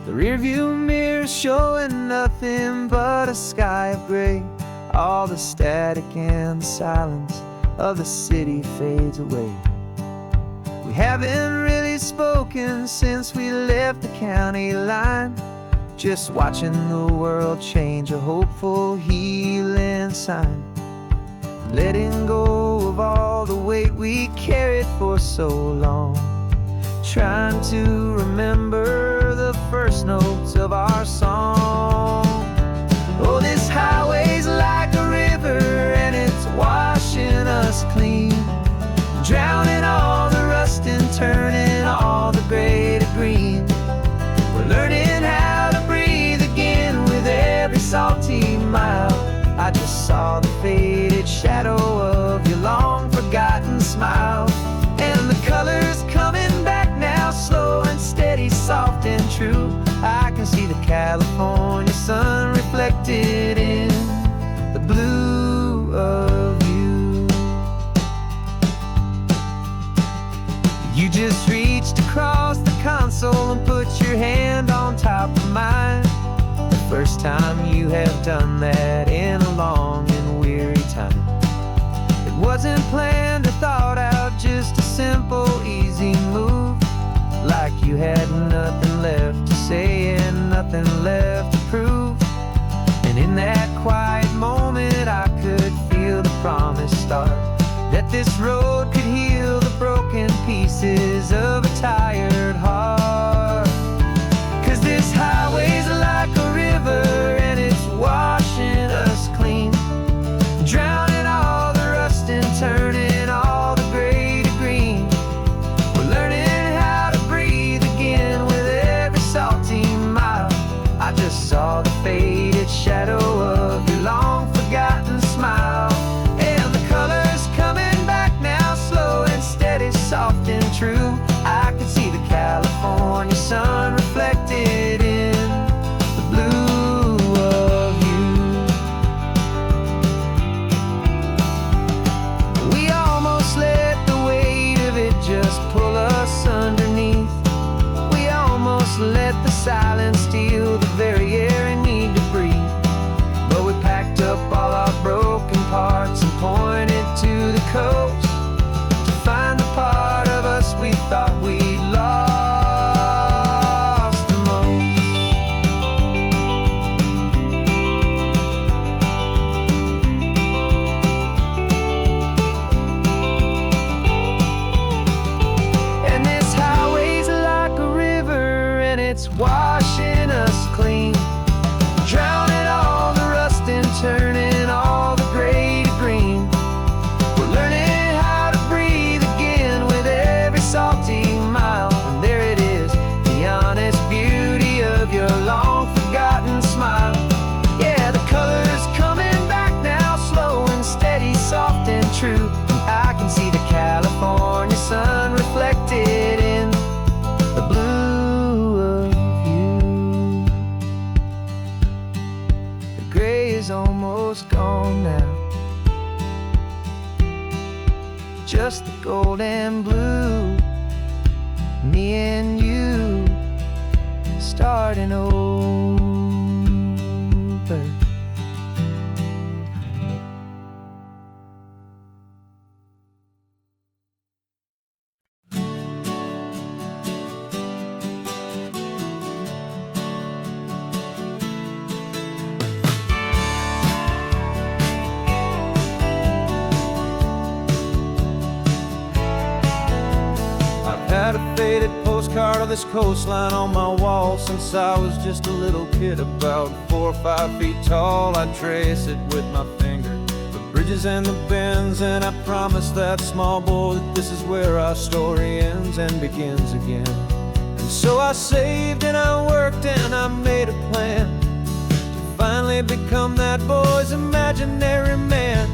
The rearview mirror's showing nothing but a sky of gray. All the static and the silence of the city fades away. We haven't really spoken since we left the county line. Just watching the world change, a hopeful healing sign. Letting go of all the weight we carried for so long. Trying to remember the first notes of our song. Oh, this highway's like a river and it's washing us clean, drowning all the rust and turning all the gray to green. We're learning how to breathe again with every salty mile. I just saw the faded shadow of your long forgotten smile. And the colors coming back now, slow and steady, soft and true. I can see the California sun reflected in the blue of you. You just reached across the console and put your hand on top of mine. The first time you have done that in a long and weary time. It wasn't planned or thought out, just a simple, easy move. Like you had nothing left to say and nothing left to prove. And in that quiet moment I could feel the promise start, that this road could heal the broken pieces of a tired heart. 'Cause this highway's like a river and it's washing us clean, drowning all the rust and turning all the gray to green. We're learning how to breathe again with every salty mile. I just saw the faded shadow of your long forgotten smile. And the colors coming back now, slow and steady, soft and true. I could see the California sun reflected in the blue of you. We almost let the weight of it just pull us underneath. We almost let the silence steal the very air I need to breathe. But we packed up all our broken parts and pointed to the coast to find the part of us we thought we'd lost the most. just the gold and blue. Me and you starting over. Had a faded postcard of this coastline on my wall since I was just a little kid, about 4 or 5 feet tall. I trace it with my finger, the bridges and the bends, and I promised that small boy that this is where our story ends and begins again. And so I saved and I worked and I made a plan to finally become that boy's imaginary man.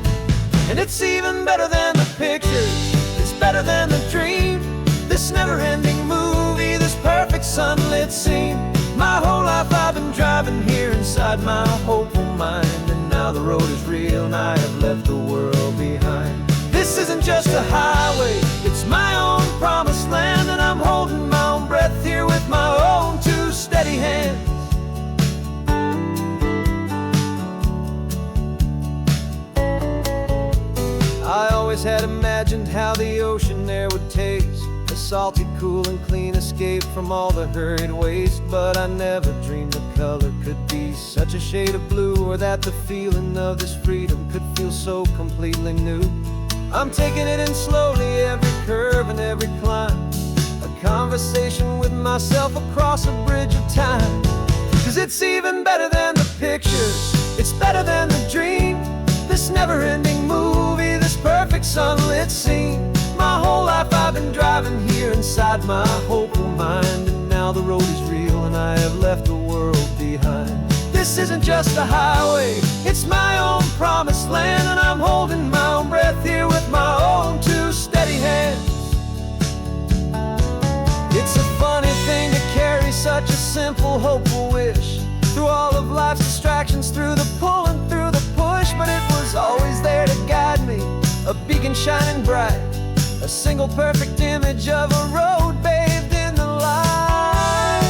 And it's even better than the pictures, it's better than the dream. This never-ending movie, this perfect sunlit scene. My whole life I've been driving here inside my hopeful mind, and now the road is real and I have left the world behind. This isn't just a highway, it's my own promised land, and I'm holding my own breath here with my own 2 steady hands. I always had imagined how the ocean air would taste, a salty, cool and clean escape from all the hurried waste. But I never dreamed the color could be such a shade of blue, or that the feeling of this freedom could feel so completely new. I'm taking it in slowly, every curve and every climb, a conversation with myself across a bridge of time. 'Cause it's even better than the pictures, it's better than the dream. This never-ending movie, this perfect sunlit scene. My whole life I've been driving here inside my hopeful mind, and now the road is real and I have left the world behind. This isn't just a highway, it's my own promised land, and I'm holding my own breath here with my own 2 steady hands. It's a funny thing to carry such a simple, hopeful wish through all of life's distractions, through the pull and through the push. But it was always there to guide me, a beacon shining bright, a single perfect image of a road bathed in the light.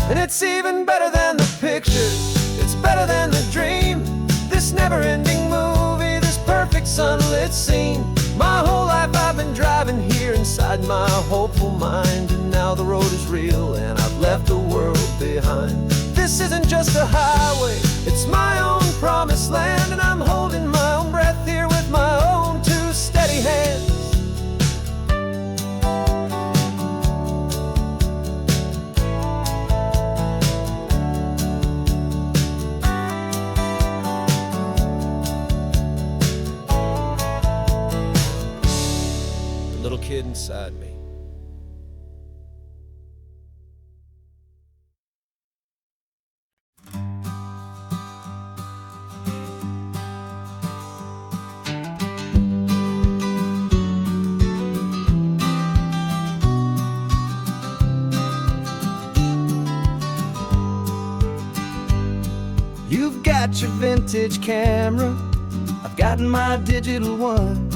And it's even better than the pictures, it's better than the dream. This never-ending movie, this perfect sunlit scene. My whole life I've been driving here inside my hopeful mind, and now the road is real and I've left the world behind. This isn't just a highway, it's my own promised land, and I'm holding my own breath here with my own 2 steady hands. Little kid inside me. You've got your vintage camera, I've got my digital one.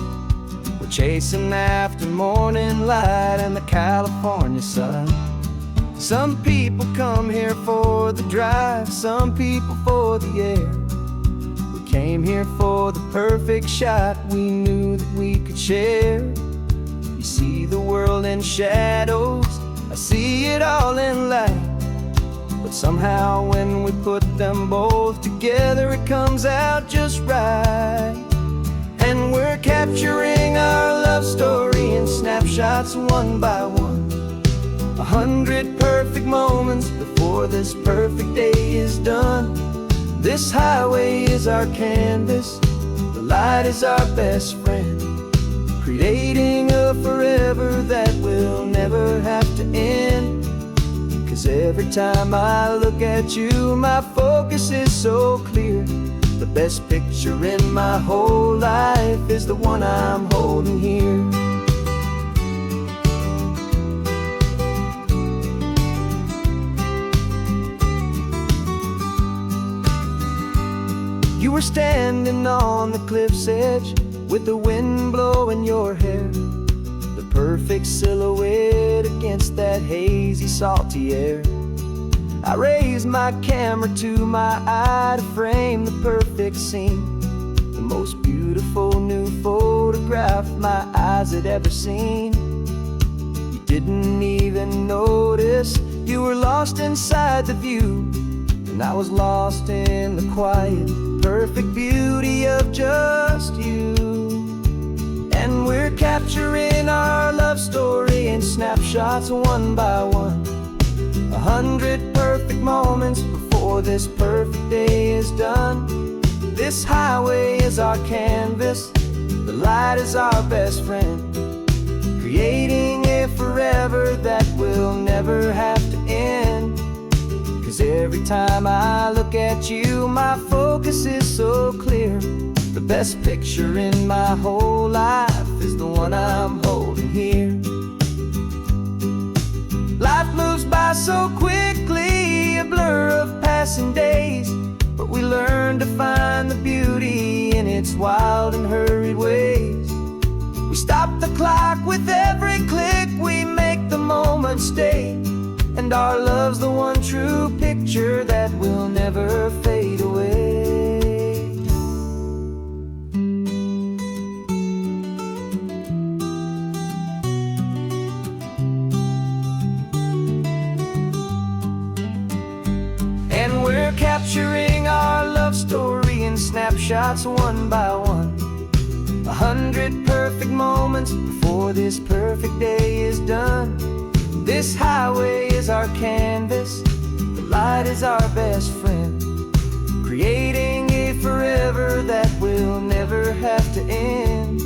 We're chasing after morning light and the California sun. Some people come here for the drive, some people for the air. We came here for the perfect shot we knew that we could share. You see the world in shadows, I see it all in light. But somehow when we put them both together, it comes out just right. And we're capturing our love story in snapshots one by one. 100 perfect moments before this perfect day is done. This highway is our canvas, the light is our best friend, creating a forever that will never have to end. 'Cause every time I look at you, my focus is so clear. The best picture in my whole life is the one I'm holding here. were standing on the cliff's edge with the wind blowing your hair, the perfect silhouette against that hazy, salty air. I raised my camera to my eye to frame the perfect scene, the most beautiful new photograph my eyes had ever seen. You didn't even notice you were lost inside the view, and I was lost in the quiet, perfect beauty of just you. And we're capturing our love story in snapshots one by one, 100 perfect moments before this perfect day is done. This highway is our canvas, the light is our best friend, creating a forever that will never have to end. 'Cause every time I look at you, my focus is so clear. The best picture in my whole life is the one I'm holding here. Life moves by so quickly, a blur of passing days, but we learn to find the beauty in its wild and hurried ways. We stop the clock with every click, we make the moment stay, and our love's the one true picture that will never fade away. And we're capturing our love story in snapshots one by one, 100 perfect moments before this perfect day is done. This highway is our canvas, the light is our best friend, creating a forever that will never have to end.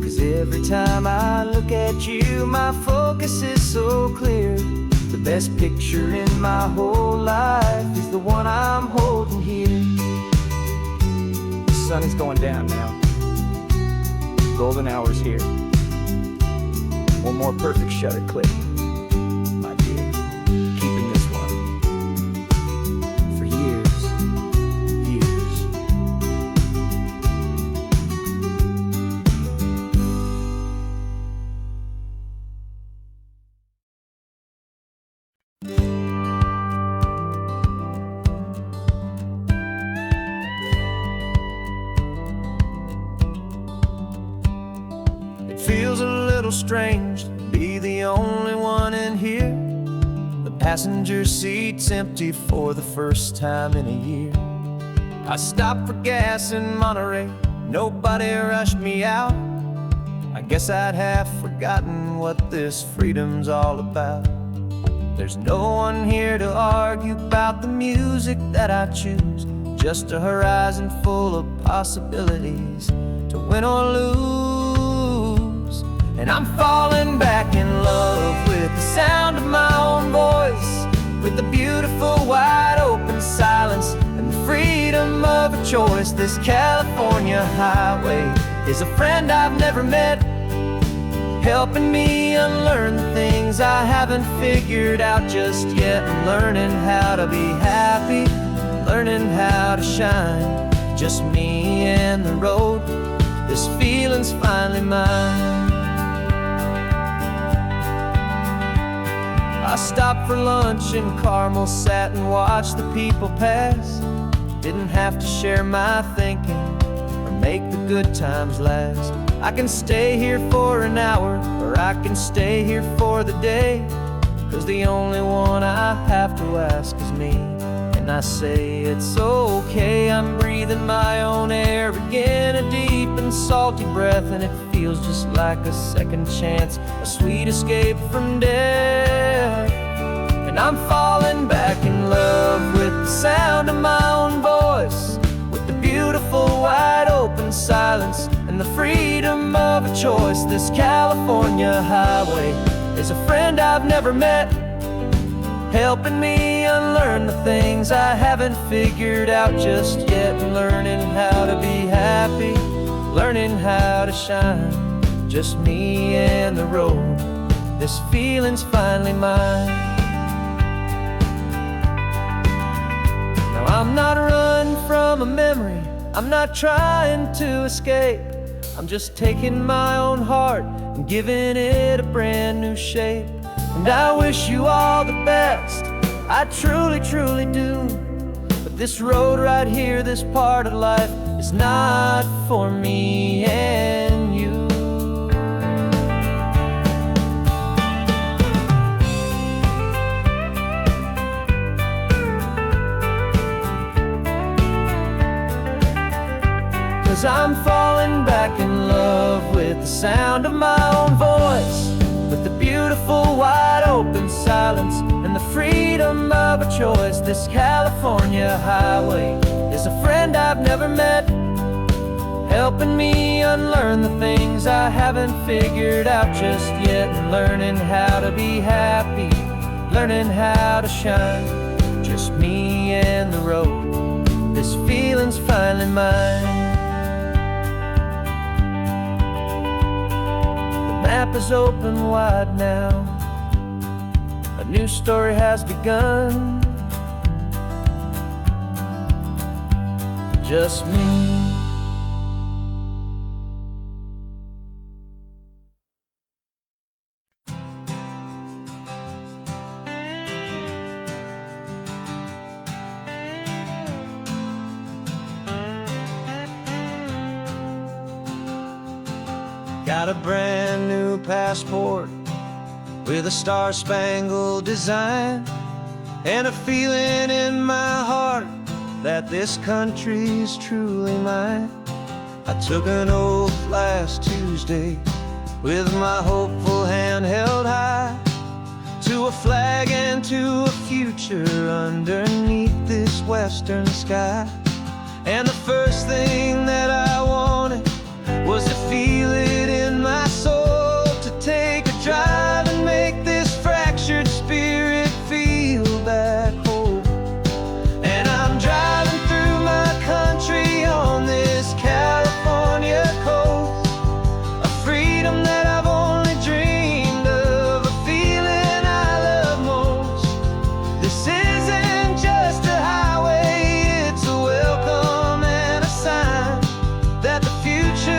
'Cause every time I look at you, my focus is so clear. The best picture in my whole life is the one I'm holding here. The sun is going down now. Golden hour's here. One more perfect shutter click, my dear. Keeping this one for years, years. It feels a little strange to be the only one in here. The passenger seat's empty for the first time in a year. I stopped for gas in Monterey, nobody rushed me out. I guess I'd half forgotten what this freedom's all about. There's no one here to argue about the music that I choose, just a horizon full of possibilities to win or lose. And I'm falling back in love with the sound of my own voice, with the beautiful wide open silence and the freedom of a choice. This California highway is a friend I've never met, helping me unlearn the things I haven't figured out just yet. I'm learning how to be happy, learning how to shine, just me and the road. This feeling's finally mine. I stopped for lunch in Carmel, sat and watched the people pass. Didn't have to share my thinking or make the good times last. I can stay here for an hour, or I can stay here for the day, 'cause the only one I have to ask is me. And I say it's okay, I'm breathing my own air again, a deep and salty breath, and it feels just like a second chance, a sweet escape from death. And I'm falling back in love with the sound of my own voice, with the beautiful wide open silence and the freedom of a choice. This California highway is a friend I've never met, helping me unlearn the things I haven't figured out just yet. Learning how to be happy, learning how to shine, just me and the road. This feeling's finally mine. Now I'm not running from a memory, I'm not trying to escape, I'm just taking my own heart and giving it a brand new shape. And I wish you all the best, I truly, truly do. But this road right here, this part of life, is not for me and you. Cause I'm falling back in love with the sound of my own voice, with the beautiful wide open silence and the freedom of a choice. This California highway is a friend I've never met, helping me unlearn the things I haven't figured out just yet, and learning how to be happy, learning how to shine. Just me and the road, this feeling's finally mine. The map is open wide now, a new story has begun. Just me. Got a brand new passport with a star-spangled design, and a feeling in my heart that this country's truly mine. I took an oath last Tuesday with my hopeful hand held high, to a flag and to a future underneath this western sky. And the first thing that I wanted was to feel it in my soul, to take a drive and make this fractured spirit feel back home. And I'm driving through my country on this California coast, a freedom that I've only dreamed of, a feeling I love most. This isn't just a highway, it's a welcome and a sign that the future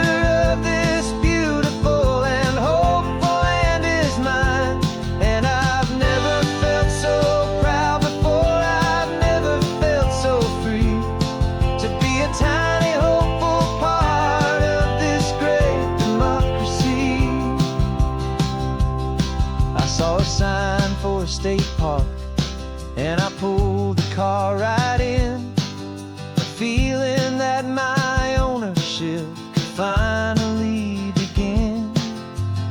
of this beautiful and hopeful land is mine. And I've never felt so proud before, I've never felt so free, to be a tiny hopeful part of this great democracy. I saw a sign for a state park, and I pulled the car right in, a feeling that my ownership could finally begin.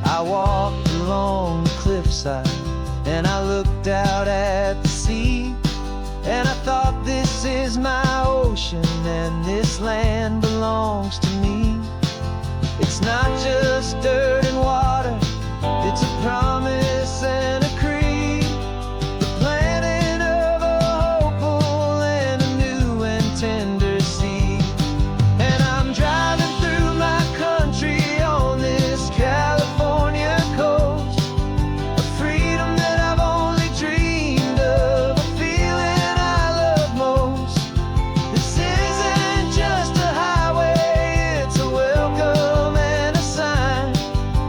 I walked along the cliffside and I looked out at the sea, and I thought, this is my ocean and this land belongs to me. It's not just dirt and water, it's a promise and a creed, the planting of a hopeful and a new and tender seed. And I'm driving through my country on this California coast, a freedom that I've only dreamed of, a feeling I love most. This isn't just a highway, it's a welcome and a sign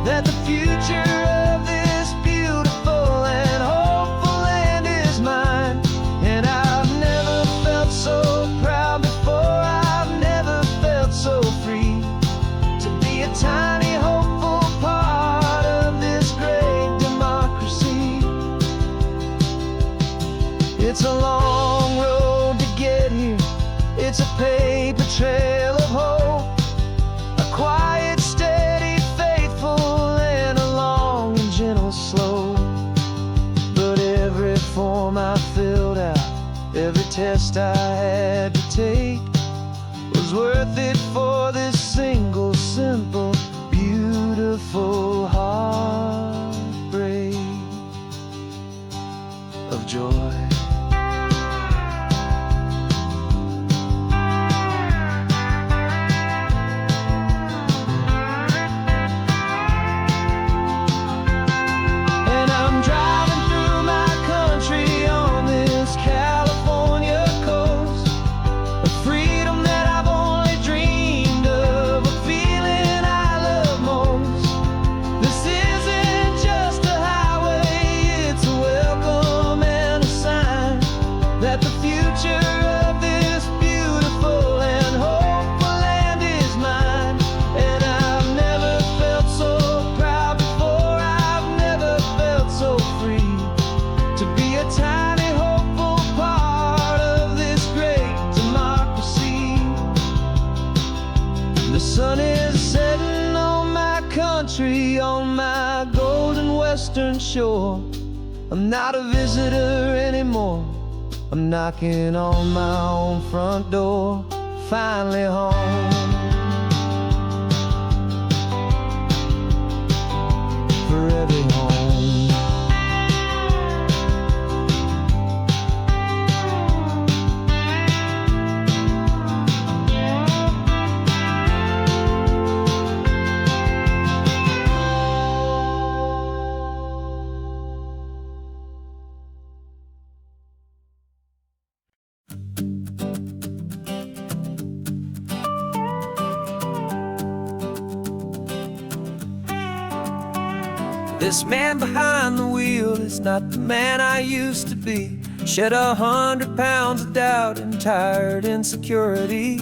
that the future of this beautiful and hopeful land is mine. And I've never felt so proud before, I've never felt so free, to be a tiny hopeful part of this great democracy. It's a long road to get here, it's a paper trail of hope, a quiet, steady, faithful, and a long and gentle slope. But every form I filled out, every test I had to take, was worth it for this single, simple, beautiful heartbreak of joy. And I'm driving through my country on this California coast, a freedom that I've only dreamed western shore. I'm not a visitor anymore. I'm knocking on my own front door, finally home. For every home. This man behind the wheel is not the man I used to be. Shed 100 pounds of doubt and tired insecurity.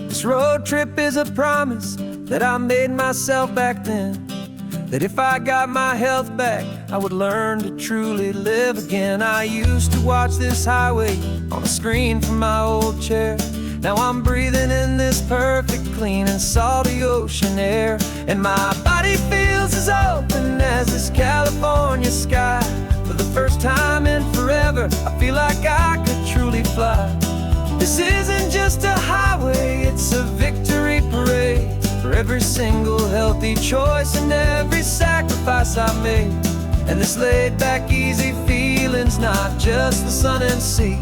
This road trip is a promise that I made myself back then, that if I got my health back, I would learn to truly live again. I used to watch this highway on a screen from my old chair. Now I'm breathing in this perfect, clean and salty ocean air. And my body feels as open as this California sky. For the first time in forever, I feel like I could truly fly. This isn't just a highway, it's a victory parade. For every single healthy choice and every sacrifice I made. And this laid back easy feeling's not just the sun and sea.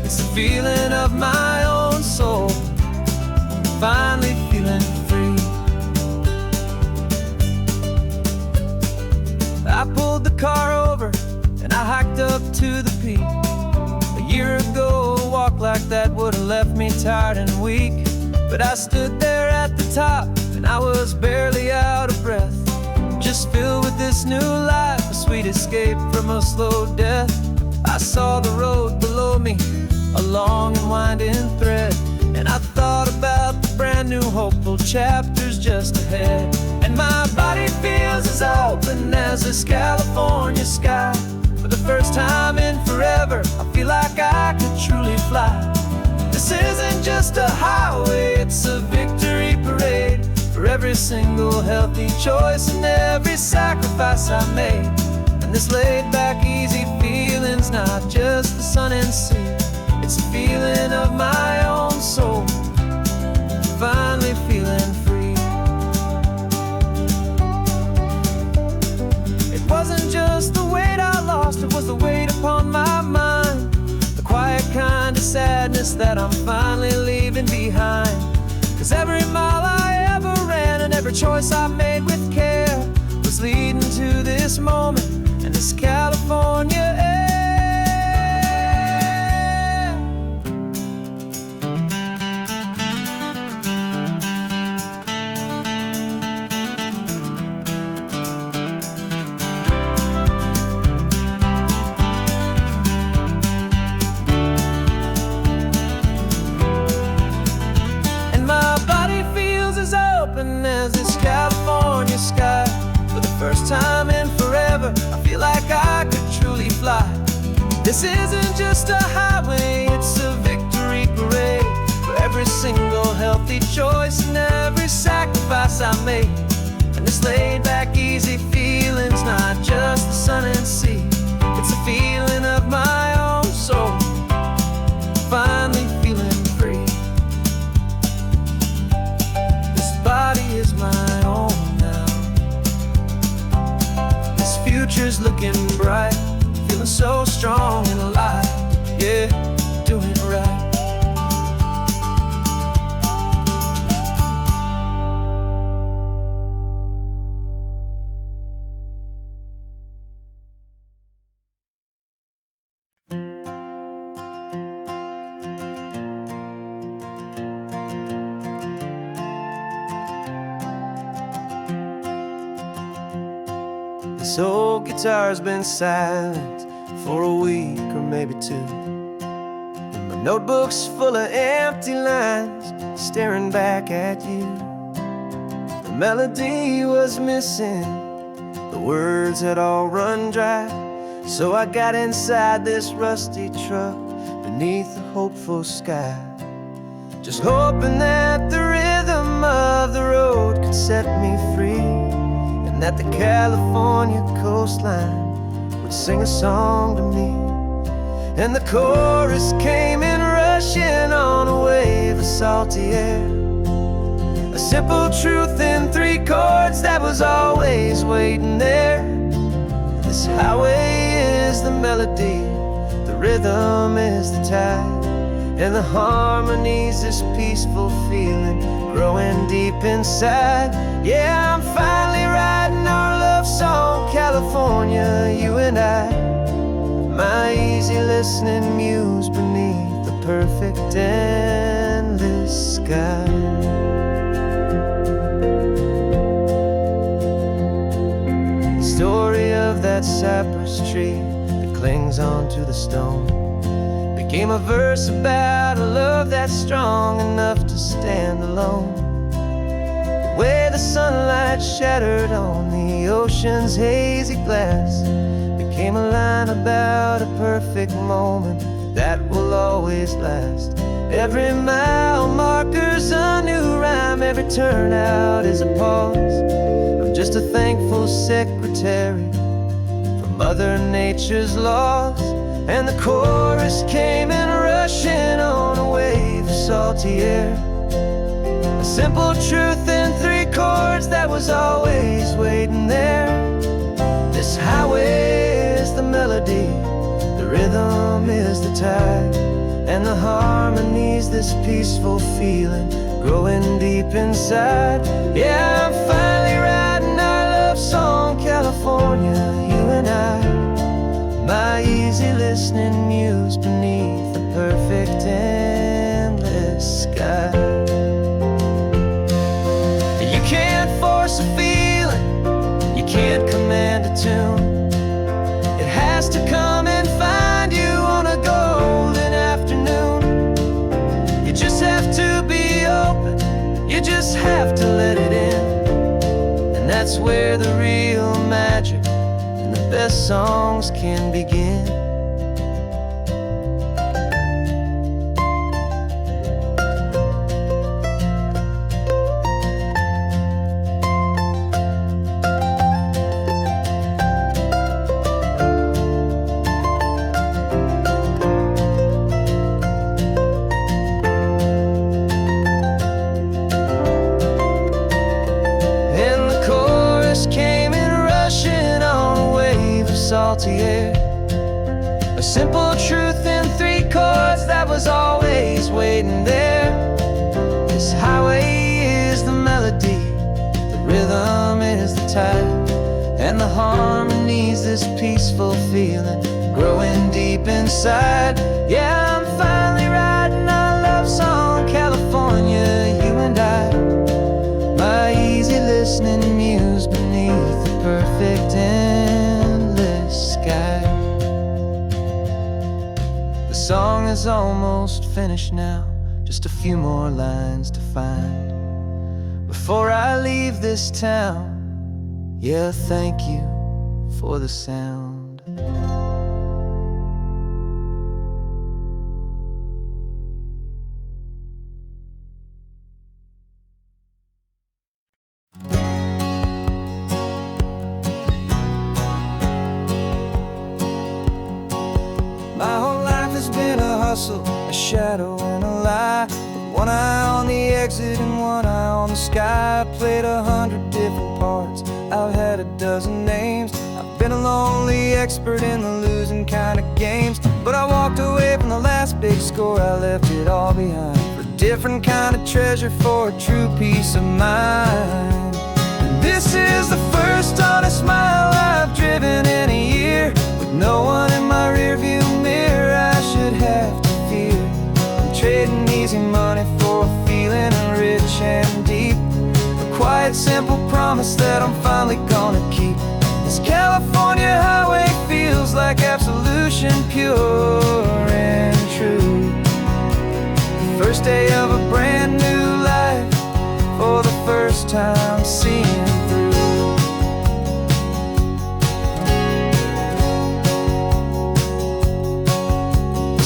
It's the feeling of my own soul, finally feeling free. I pulled the car over and I hiked up to the peak. A year ago, a walk like that would have left me tired and weak. But I stood there at the top and I was barely out of breath, just filled with this new life, a sweet escape from a slow death. I saw the road below me, a long and winding thread, and I thought about the brand new hopeful chapters just ahead. And my body feels as open as this California sky. For the first time in forever, I feel like I could truly fly. This isn't just a highway, it's a victory parade. For every single healthy choice and every sacrifice I made. And this laid back easy feeling's not just the sun and sea. It's a feeling of my own soul, finally feeling free. It wasn't just the weight I lost, it was the weight upon my mind. The quiet kind of sadness that I'm finally leaving behind. 'Cause every mile I ever ran and every choice I made with care was leading to this moment and this California air. As this California sky. For the first time in forever, I feel like I could truly fly. This isn't just a highway, it's a victory parade. For every single healthy choice and every sacrifice I made. And this laid back easy feeling's not just the sun and sea. It's a feeling of my own soul, finally feeling free. Body is my own now. This future's looking bright, feeling so strong and alive. Yeah, doing it right. This old guitar's been silent for a week or maybe two, and my notebook's full of empty lines staring back at you. The melody was missing, the words had all run dry. So I got inside this rusty truck beneath a hopeful sky, just hoping that the rhythm of the road could set me free. And that the California coastline would sing a song to me. And the chorus came in rushing on a wave of salty air, a simple truth in 3 chords that was always waiting there. This highway is the melody, the rhythm is the tide, and the harmony's this peaceful feeling growing deep inside. Yeah, I'm finally writing our love song, California, you and I, my easy listening muse beneath the perfect endless sky. The story of that cypress tree that clings onto the stone became a verse about a love that's strong enough to stand alone. The way the sunlight shattered on the ocean's hazy glass became a line about a perfect moment that will always last. Every mile marker's a new rhyme, every turnout is a pause. I'm just a thankful secretary for Mother Nature's laws. And the chorus came in rushing on a wave of salty air, a simple truth in 3 chords that was always waiting there. This highway is the melody, the rhythm is the tide, and the harmony's this peaceful feeling growing deep inside. Yeah, I'm finally writing our love song, California, you and I, my easy listening muse beneath the perfect endless sky. You can't force a feeling, you can't command a tune. It has to come and find you on a golden afternoon. You just have to be open, you just have to let it in. And that's where the real magic and the best songs can begin. Salty air, a simple truth in 3 chords that was always waiting there. This highway is the melody, the rhythm is the tide, and the harmony's this peaceful feeling growing deep inside. Yeah, I'm finally writing our love song, California, you and I, my easy listening muse beneath the perfect sky. The song is almost finished now, just a few more lines to find before I leave this town. Yeah, thank you for the sound. A shadow and a lie, with one eye on the exit and one eye on the sky. I played 100 different parts, I've had a dozen names. I've been a lonely expert in the losing kind of games, but I walked away from the last big score, I left it all behind for a different kind of treasure, for a true peace of mind. And this is the first honest mile I've driven in a year, with no one in my rearview mirror I should have to fear. I'm trading easy money for a feeling rich and deep, a quiet simple promise that I'm finally gonna keep. This California highway feels like absolution, pure and true. The first day of a brand new life, for the first time seeing through.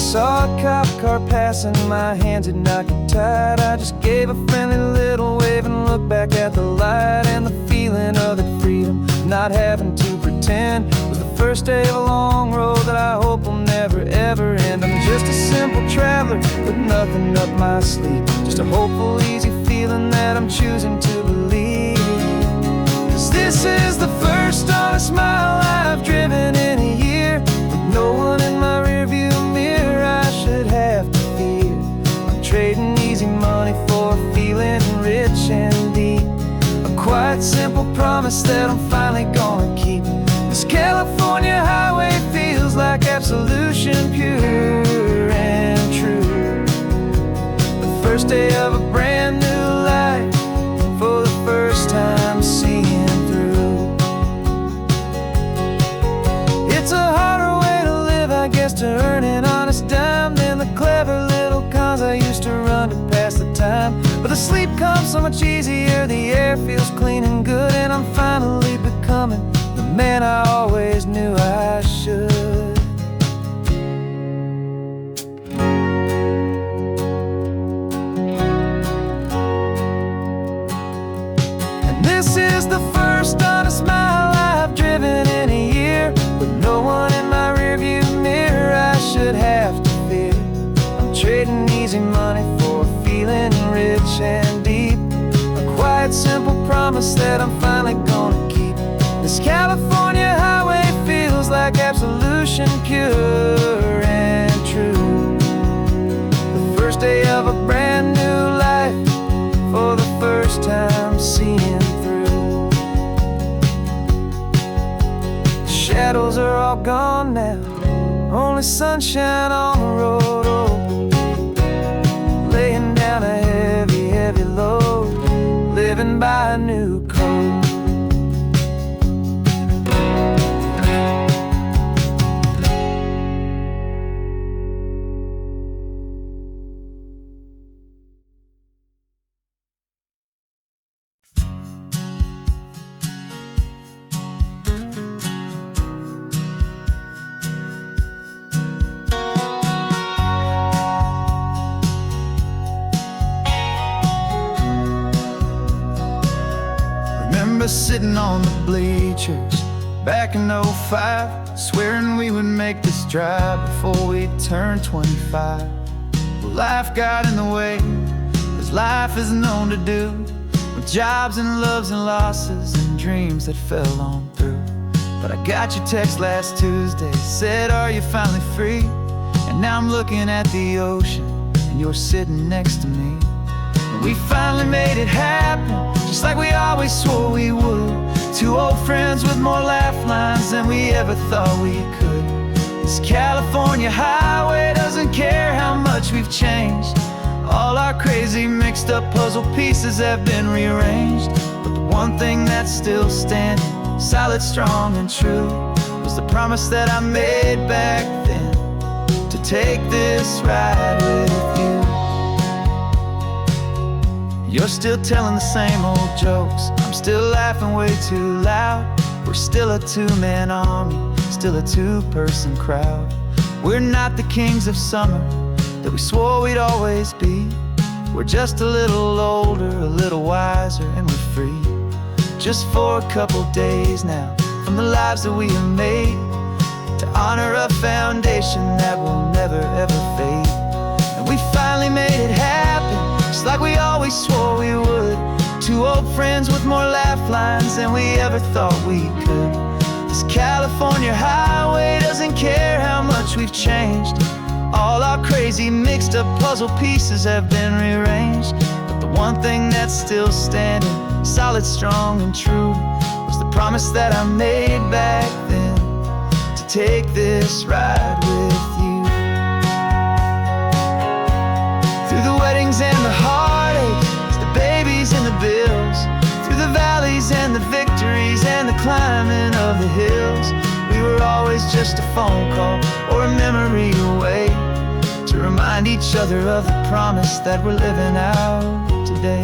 Saw a cop car passing, my hands had not got tied. I just gave a friendly little wave and looked back at the light, and the feeling of the freedom not having to pretend was the first day of a long road that I hope will never ever end. I'm just a simple traveler with nothing up my sleeve, just a hopeful, easy feeling that I'm choosing to believe. 'Cause this is the first honest mile I've driven in a year, with no one in my rearview mirror I should have to fear. I'm trading easy money for a feeling rich and deep, a quiet, simple promise that I'm finally gonna keep. This California highway feels like absolution, pure and true. The first day of a brand new life, for the first time seeing through. It's a harder way to live, I guess, to earn an honest dime than the clever little cons I used to run to pass the time. But the sleep comes so much easier, the air feels clean and good, and I'm finally becoming the man I always knew I should. And this is the first honest mile I've driven in a year, with no one in my rearview mirror I should have to fear. I'm trading easy money for a feeling rich and deep, a quiet, simple promise that I'm finally gonna keep. This California highway feels like absolution, pure and true. The first day of a brand new life, for the first time seeing through. The shadows are all gone now, only sunshine on the road. Oh, laying down a heavy, heavy load, living by a new code. Sitting on the bleachers back in '05, swearing we would make this drive before we turned 25. Well, life got in the way, as life is known to do, with jobs and loves and losses and dreams that fell on through. But I got your text last Tuesday, said, are you finally free? And now I'm looking at the ocean, and you're sitting next to me. And we finally made it happen, just like we always swore we would. Two old friends with more laugh lines than we ever thought we could. This California highway doesn't care how much we've changed. All our crazy mixed up puzzle pieces have been rearranged. But the one thing that's still standing, solid, strong and true, was the promise that I made back then, to take this ride with you. You're still telling the same old jokes, I'm still laughing way too loud. We're still a two-man army, still a two-person crowd. We're not the kings of summer that we swore we'd always be. We're just a little older, a little wiser, and we're free. Just for a couple days now, from the lives that we have made, to honor a foundation that will never ever fade. And we finally made it happen, just like we always swore we would. Two old friends with more laugh lines than we ever thought we could. This California highway doesn't care how much we've changed. All our crazy mixed up puzzle pieces have been rearranged. But the one thing that's still standing, solid, strong and true, was the promise that I made back then, to take this ride with you. Through the weddings and the heartaches, the babies and the bills, through the valleys and the victories and the climbing of the hills, we were always just a phone call or a memory away, to remind each other of the promise that we're living out today.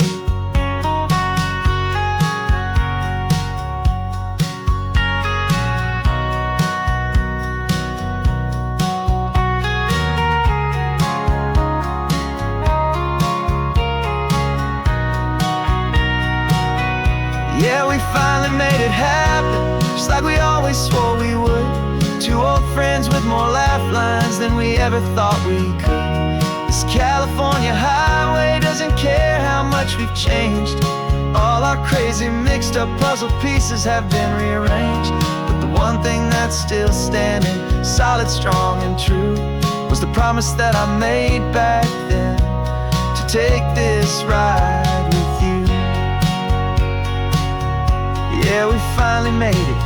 Yeah, we finally made it happen, with more laugh lines than we ever thought we could. This California highway doesn't care how much we've changed. All our crazy mixed up puzzle pieces have been rearranged. But the one thing that's still standing, solid, strong, and true, was the promise that I made back then, to take this ride with you. Yeah, we finally made it,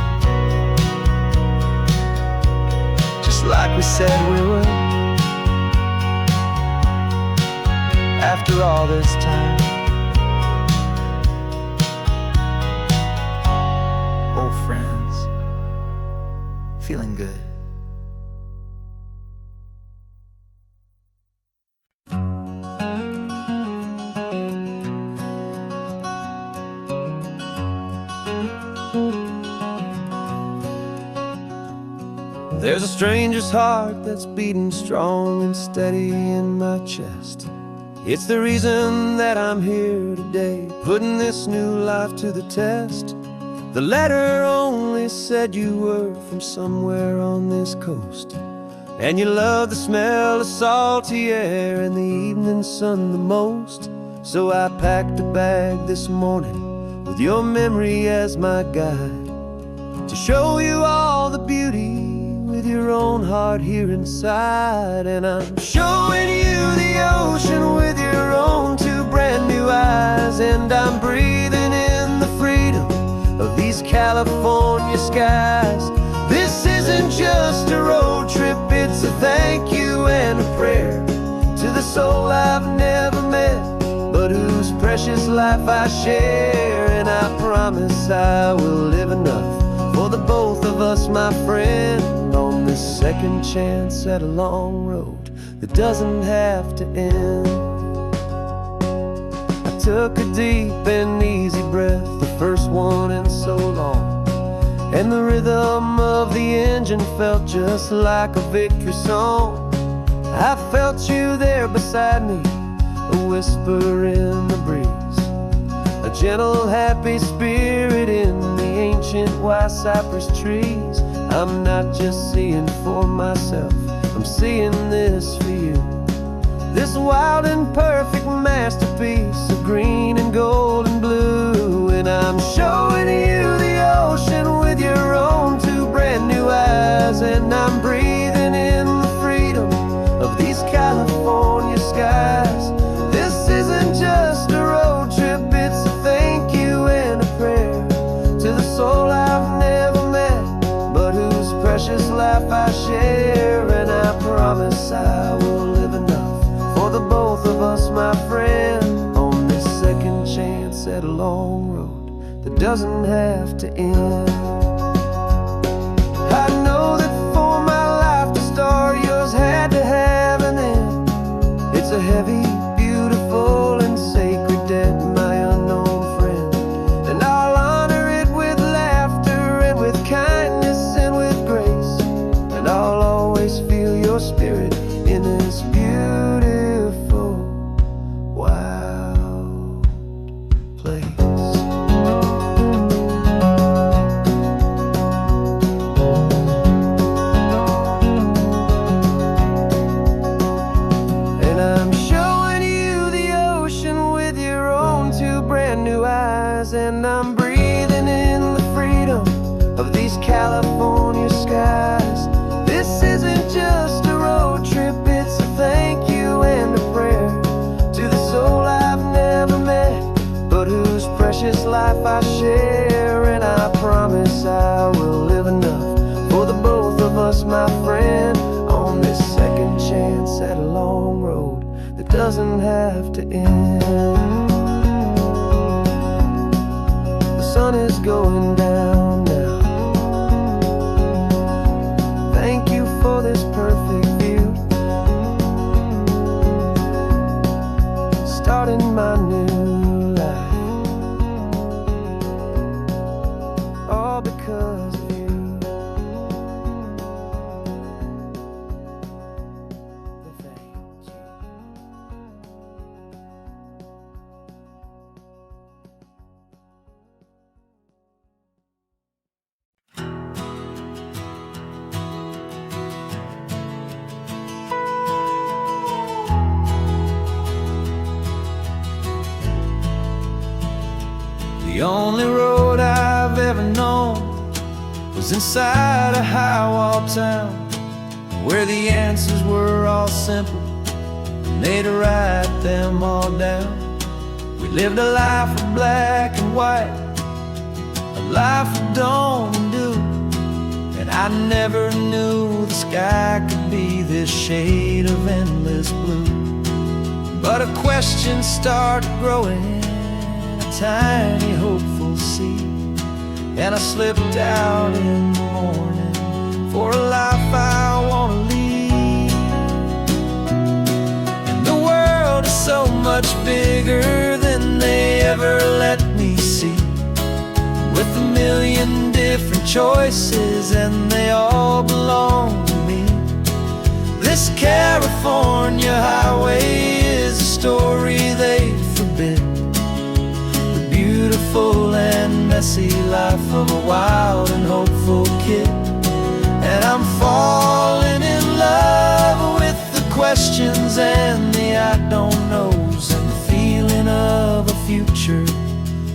just like we said we would. After all this time, old friends, feeling good. There's a stranger's heart that's beating strong and steady in my chest. It's the reason that I'm here today, putting this new life to the test. The letter only said you were from somewhere on this coast, and you love the smell of salty air and the evening sun the most. So I packed a bag this morning with your memory as my guide, to show you all the beauty with your own heart here inside. And I'm showing you the ocean with your own two brand new eyes, and I'm breathing in the freedom of these California skies. This isn't just a road trip, it's a thank you and a prayer to the soul I've never met, but whose precious life I share. And I promise I will live enough for the both of us, my friend, on this second chance at a long road that doesn't have to end. I took a deep and easy breath, the first one in so long, and the rhythm of the engine felt just like a victory song. I felt you there beside me, a whisper in the breeze, a gentle happy spirit in the ancient white cypress trees. I'm not just seeing for myself, I'm seeing this for you, this wild and perfect masterpiece of green and gold and blue. And I'm showing you the ocean with your own two brand new eyes, and I'm breathing in the freedom of these California skies. This isn't just a road trip, it's a thank you and a prayer to the soul I've never met, but whose precious life I share. And I promise I will live enough for the both of us, my friend, on this second chance at a long road that doesn't have to end. I know that for my life to start, yours had to have an end. It's a heavy, beautiful, and sacred debt, my unknown friend, and I'll honor it with laughter and with kindness and with grace, and I'll always feel your spirit in this beautiful, wild place. And I'm showing you the ocean with your own two brand new eyes, and I'm breathing in the freedom of these California skies. This isn't just a road trip, it's a thank you and a prayer to the soul I've never met, but whose precious life I share. And I promise I will live enough for the both of us, my friend, on this second chance at a long road that doesn't have to end. The sun is going down now. Thank you for this perfect view, starting my new life, all because of you. Thank you. The only road I've ever known was inside a high-wall town, where the answers were all simple and they'd write them all down. We lived a life of black and white, a life of dawn and dew, and I never knew the sky could be this shade of endless blue. But a question started growing, a tiny hopeful seed, and I slipped out in the morning for a life I want to lead. And the world is so much bigger than they ever let me see, with a million different choices and they all belong to me. This California highway is a story they forbid, the beautiful and messy life of a wild and hopeful kid. And I'm falling in love with the questions and the I don't knows, and the feeling of a future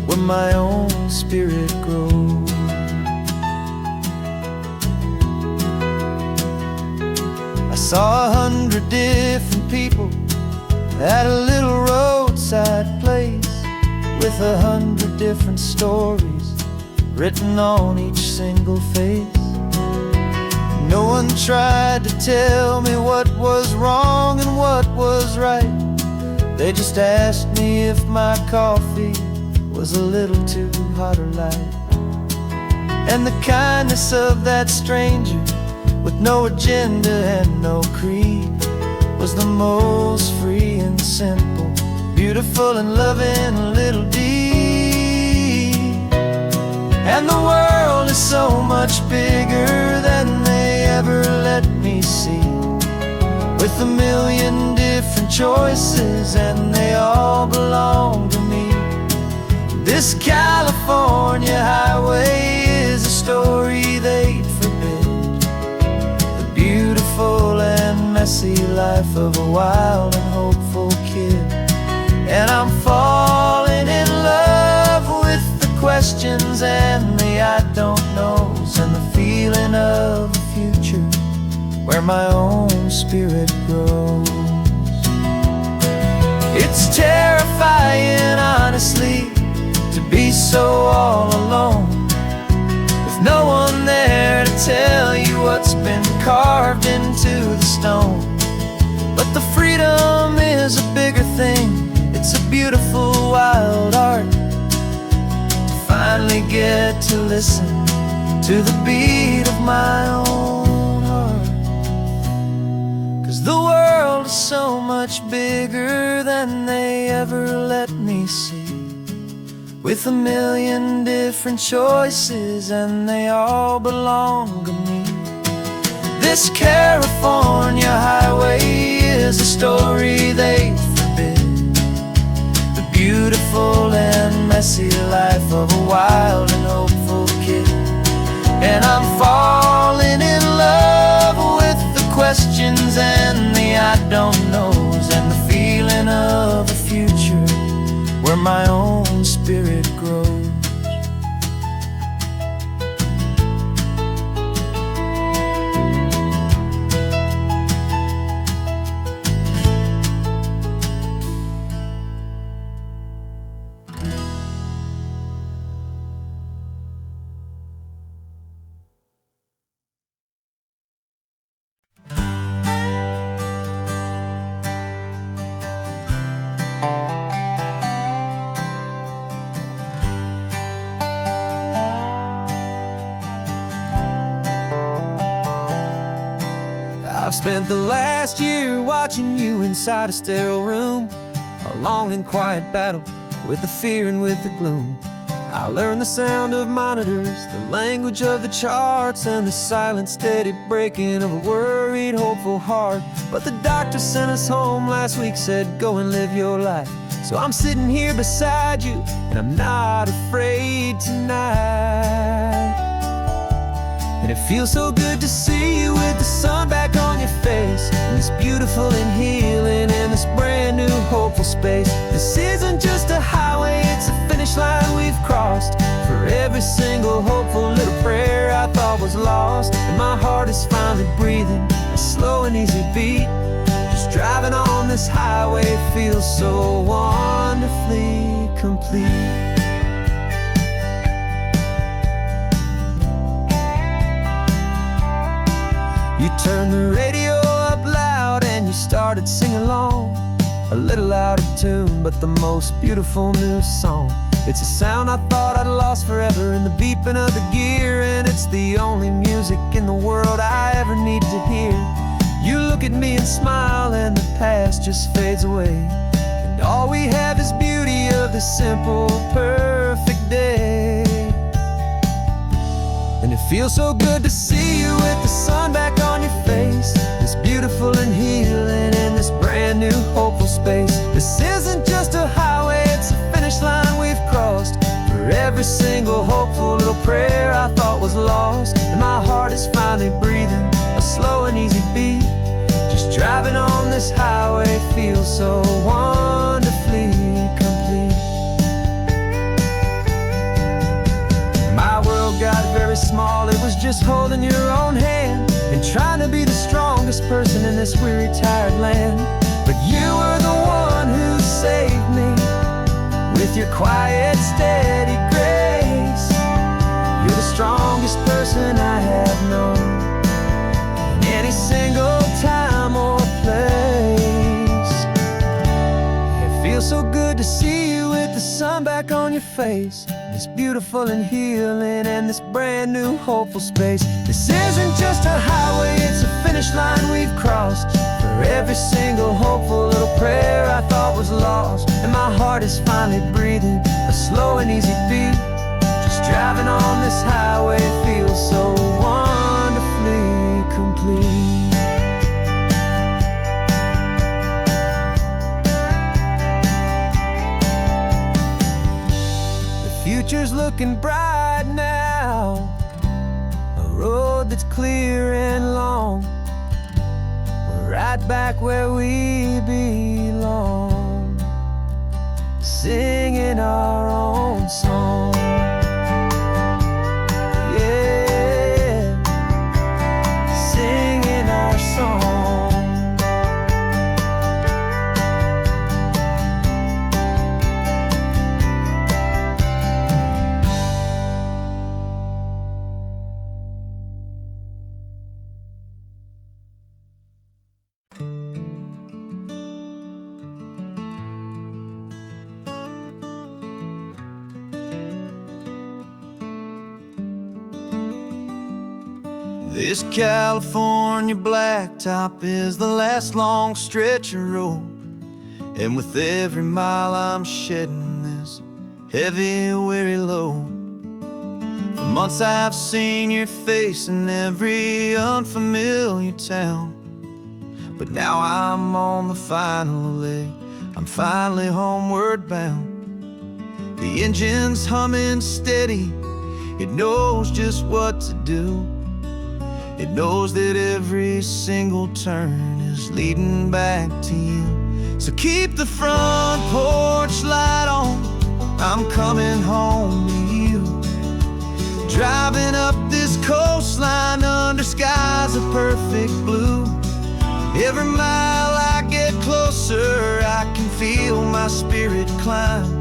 where my own spirit grows. I saw 100 different people at a little roadside place, with 100 different stories written on each single face. No one tried to tell me what was wrong and what was right. They just asked me if my coffee was a little too hot or light. And the kindness of that stranger, with no agenda and no creed, was the most free and simple, beautiful and loving little deed. And the world is so much bigger than they ever let me see, with a million different choices and they all belong to me. This California highway is a story they'd forbid, the beautiful and messy life of a wild and hopeful kid. And I'm falling in love with the questions and the I don't knows, and the feeling of a future where my own spirit grows. It's terrifying, honestly, to be so all alone, with no one there to tell you what's been carved into the stone. But the freedom is a bigger thing, it's a beautiful wild art, to finally get to listen to the beat of my own heart. 'Cause the world is so much bigger than they ever let me see, with a million different choices and they all belong to me. This California highway is a story they forbid, the beautiful and messy life of a wild and hopeful kid. And I'm falling in love with the questions and the I don't knows, and the feeling of a future where my own spirit grows. I've spent the last year watching you inside a sterile room, a long and quiet battle with the fear and with the gloom. I learned the sound of monitors, the language of the charts, and the silent steady breaking of a worried, hopeful heart. But the doctor sent us home last week, said go and live your life. So I'm sitting here beside you, and I'm not afraid tonight. And it feels so good to see you with the sun back on your face, and this beautiful and healing in this brand new hopeful space. This isn't just a highway, it's a finish line we've crossed. single hopeful little prayer I thought was lost. And my heart is finally breathing a slow and easy beat. Just driving on this highway feels so wonderfully complete. You turned the radio up loud and you started singing along, a little out of tune, but the most beautiful new song. It's a sound I thought I'd lost forever in the beeping of the gear, and it's the only music in the world I ever need to hear. You look at me and smile and the past just fades away, and all we have is beauty of this simple, perfect day. And it feels so good to see you with the sun back on your face, this beautiful and healing in this brand new hopeful space. This isn't just a highway, it's a finish line we've crossed. For every single hopeful little prayer I thought was lost, and my heart is finally breathing a slow and easy beat. Just driving on this highway feels so wonderfully complete. My world got very small, it was just holding your own hand and trying to be the strongest person in this weary, tired land. But you were the one who saved me with your quiet, steady grace. You're the strongest person I have known in any single time or place. It feels so good to see you with the sun back on your face, this beautiful and healing and this brand new hopeful space. This isn't just a highway, it's a finish line we've crossed. For every single hopeful little prayer I thought was lost, and my heart is finally breathing a slow and easy beat. Just driving on this highway feels so wonderfully complete. Future's looking bright now, a road that's clear and long. We're right back where we belong, singing our own song. Yeah, singing our song. This California blacktop is the last long stretch of road, and with every mile I'm shedding this heavy, weary load. For months I've seen your face in every unfamiliar town, but now I'm on the final leg, I'm finally homeward bound. The engine's humming steady, it knows just what to do. It knows that every single turn is leading back to you. So keep the front porch light on, I'm coming home to you. Driving up this coastline under skies of perfect blue. Every mile I get closer, I can feel my spirit climb,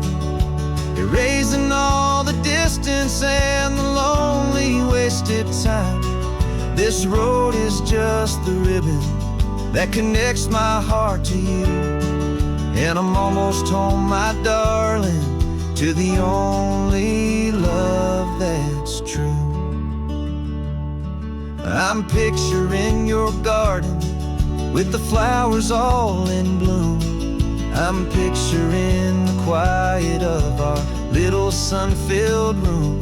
erasing all the distance and the lonely wasted time. This road is just the ribbon that connects my heart to you, and I'm almost home, my darling, to the only love that's true. I'm picturing your garden with the flowers all in bloom. I'm picturing the quiet of our little sun-filled room.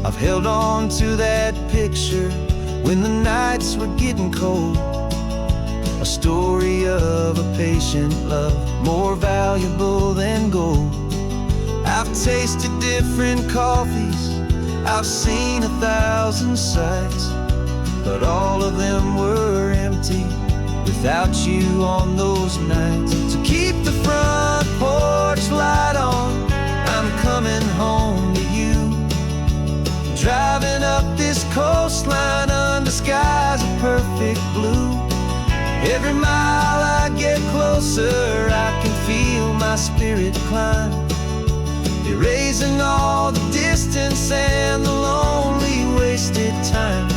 I've held on to that picture when the nights were getting cold, a story of a patient love, more valuable than gold. I've tasted different coffees, I've seen 1,000 sights, but all of them were empty without you on those nights. So keep the front porch light on, I'm coming home to you. Driving up this coastline under skies of perfect blue. Every mile I get closer, I can feel my spirit climb, erasing all the distance and the lonely wasted time.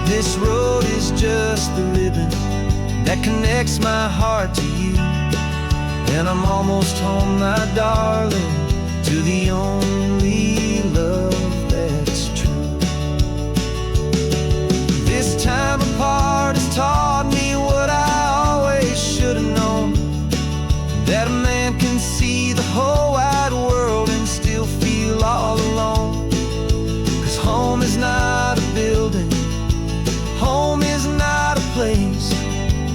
This road is just the ribbon that connects my heart to you, and I'm almost home, my darling, to the only love that's true. This time apart has taught me what I always should have known, that a man can see the whole wide world and still feel all alone. 'Cause home is not a building, home is not a place,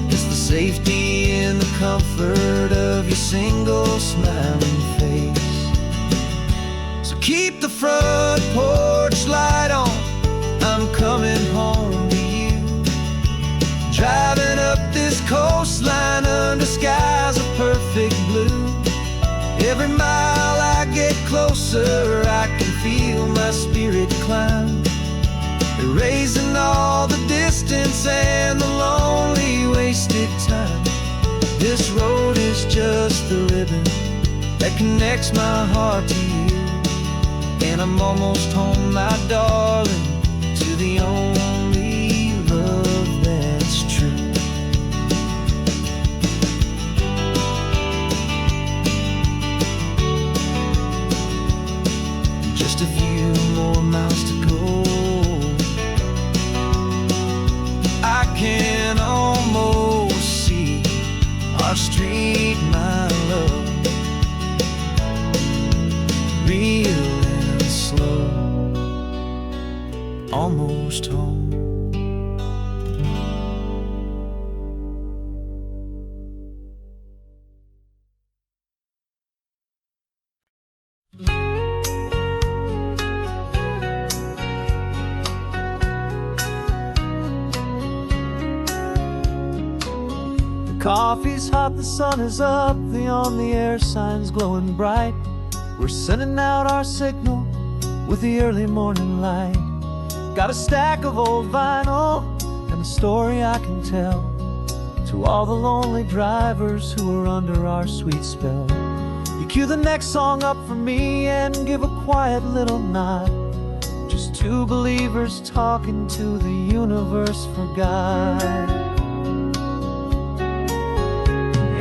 it's the safety and the comfort of your single smiling face. So keep the front porch light on, I'm coming home to you. Driving up this coastline under skies of perfect blue. Every mile I get closer, I can feel my spirit climb, erasing all the distance and the lonely wasted time. This road is just the ribbon that connects my heart to you, and I'm almost home, my darling, to the only love that's true. Just a few more miles to go, I can almost see our street, my love, real and slow, almost home. Coffee's hot, the sun is up, the on-the-air sign's glowing bright. We're sending out our signal with the early morning light. Got a stack of old vinyl and a story I can tell to all the lonely drivers who are under our sweet spell. You cue the next song up for me and give a quiet little nod. Just two believers talking to the universe for God.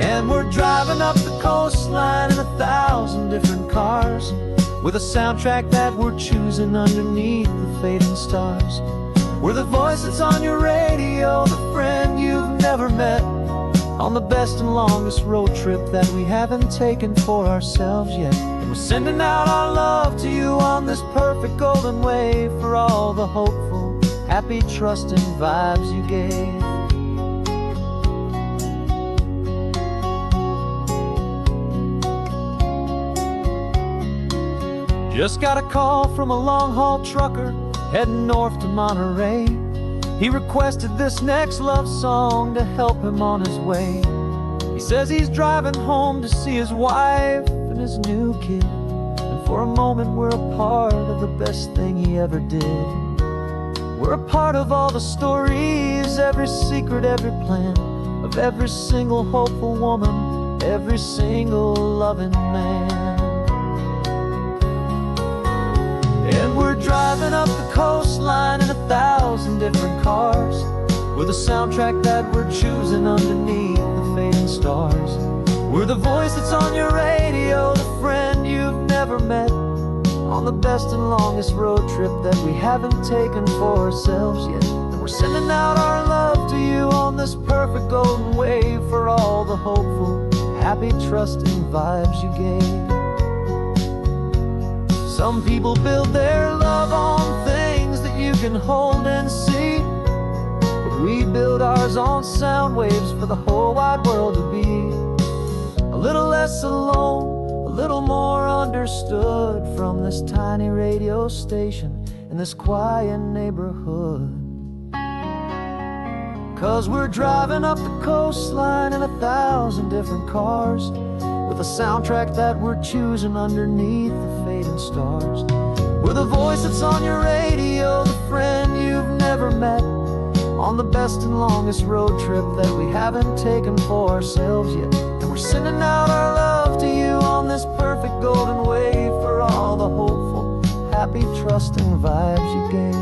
And we're driving up the coastline in 1,000 different cars, with a soundtrack that we're choosing underneath the fading stars. We're the voice that's on your radio, the friend you've never met, on the best and longest road trip that we haven't taken for ourselves yet. And we're sending out our love to you on this perfect golden wave, for all the hopeful, happy, trusting vibes you gave. Just got a call from a long-haul trucker heading north to Monterey. He requested this next love song to help him on his way. He says he's driving home to see his wife and his new kid, and for a moment we're a part of the best thing he ever did. We're a part of all the stories, every secret, every plan, of every single hopeful woman, every single loving man. And we're driving up the coastline in 1,000 different cars, with a soundtrack that we're choosing underneath the fading stars. We're the voice that's on your radio, the friend you've never met, on the best and longest road trip that we haven't taken for ourselves yet. And we're sending out our love to you on this perfect golden wave, for all the hopeful, happy, trusting vibes you gave. Some people build their love on things that you can hold and see, but we build ours on sound waves for the whole wide world to be a little less alone, a little more understood, from this tiny radio station in this quiet neighborhood. 'Cause we're driving up the coastline in 1,000 different cars, with a soundtrack that we're choosing underneath the fading stars. We're the voice that's on your radio, the friend you've never met, on the best and longest road trip that we haven't taken for ourselves yet. And we're sending out our love to you on this perfect golden wave, for all the hopeful, happy, trusting vibes you gave.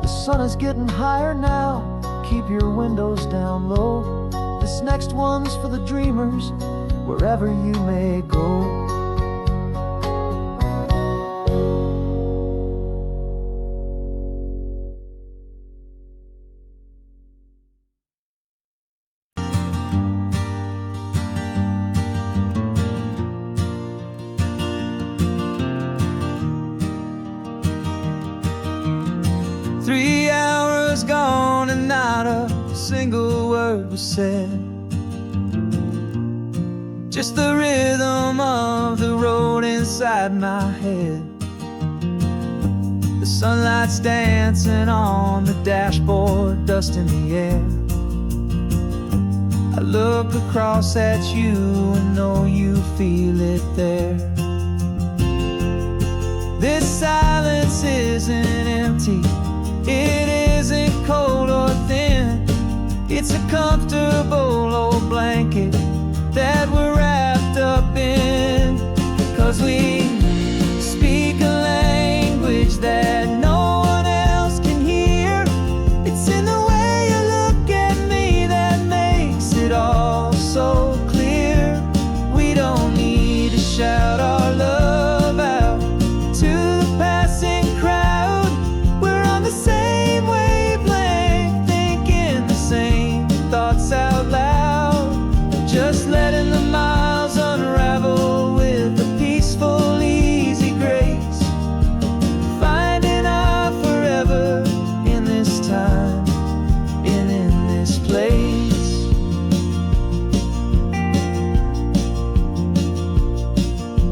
The sun is getting higher now, keep your windows down low. This next one's for the dreamers, wherever you may go. 3 hours gone and not a single word was said. Just the rhythm of the road inside my head. The sunlight's dancing on the dashboard, dust in the air. I look across at you and know you feel it there. This silence isn't empty, it isn't cold or thin. It's a comfortable old blanket that we're wrapped up in. 'Cause we speak a language that no one else can hear. It's in the way you look at me that makes it all so clear. We don't need to shout our love out to the passing crowd. We're on the same wavelength, thinking the same thoughts out loud. Just letting the miles unravel with a peaceful, easy grace. Finding our forever in this time and in this place.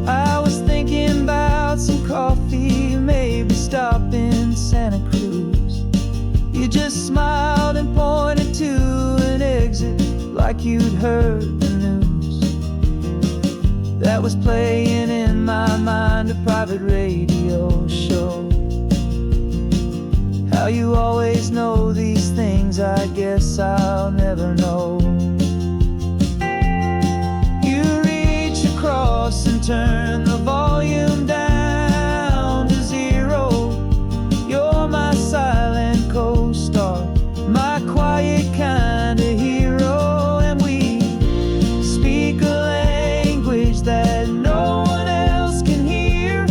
I was thinking about some coffee, maybe stop in Santa Cruz. You just smiled and pointed to an exit like you'd heard the news. That was playing in my mind, a private radio show. How you always know these things, I guess I'll never know. You reach across and turn the volume down to 0. You're my silent co-star, my quiet kind of hero. And we speak a language that no one else can hear.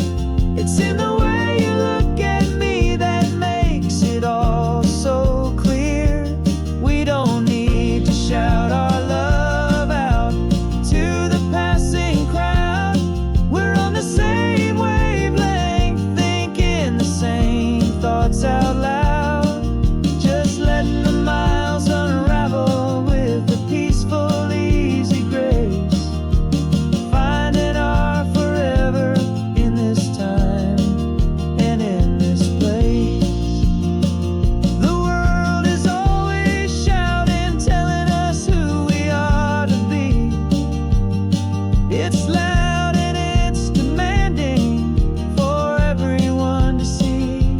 It's in the way you look at me that makes it all so clear. We don't need to shout our love out to the passing crowd. We're on the same wavelength, thinking the same thoughts out loud. Just letting the miles unravel with a peaceful, easy grace. Finding our forever in this time and in this place. The world is always shouting, telling us who we are to be. It's loud and it's demanding for everyone to see.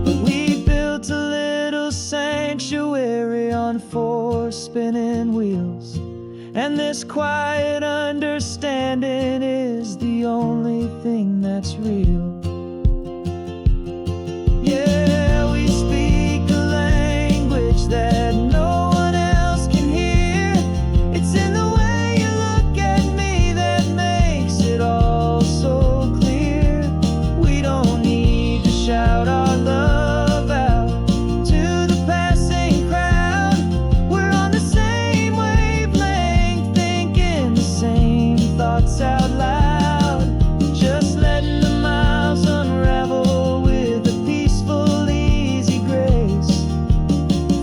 But we built a little sanctuary on 4 spinning wheels, and this quiet understanding is the only thing that's real. Yeah, we speak a language that no one else can hear. It's in the way you look at me that makes it all so clear. We don't need to shout our love out to the passing crowd. We're on the same wavelength, thinking the same thoughts out loud. Just letting the miles unravel with a peaceful, easy grace.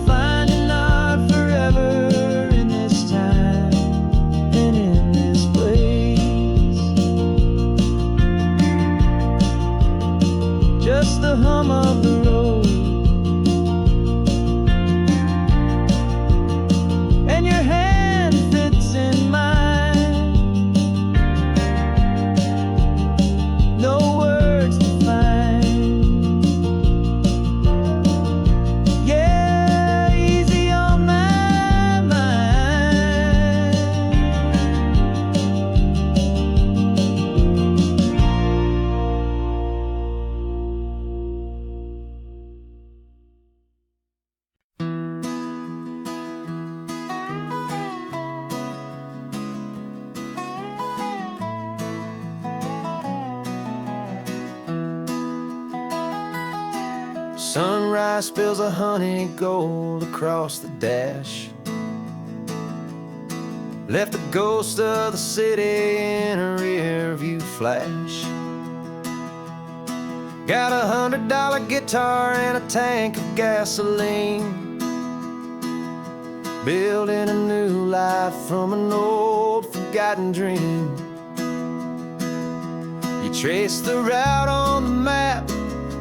Finding our forever in this time and in this place. Just the hum of the road, Sunrise spills a honey gold across the dash. Left the ghost of the city in a rear view flash. Got a $100 guitar and a tank of gasoline, building a new life from an old forgotten dream. You trace the route on the map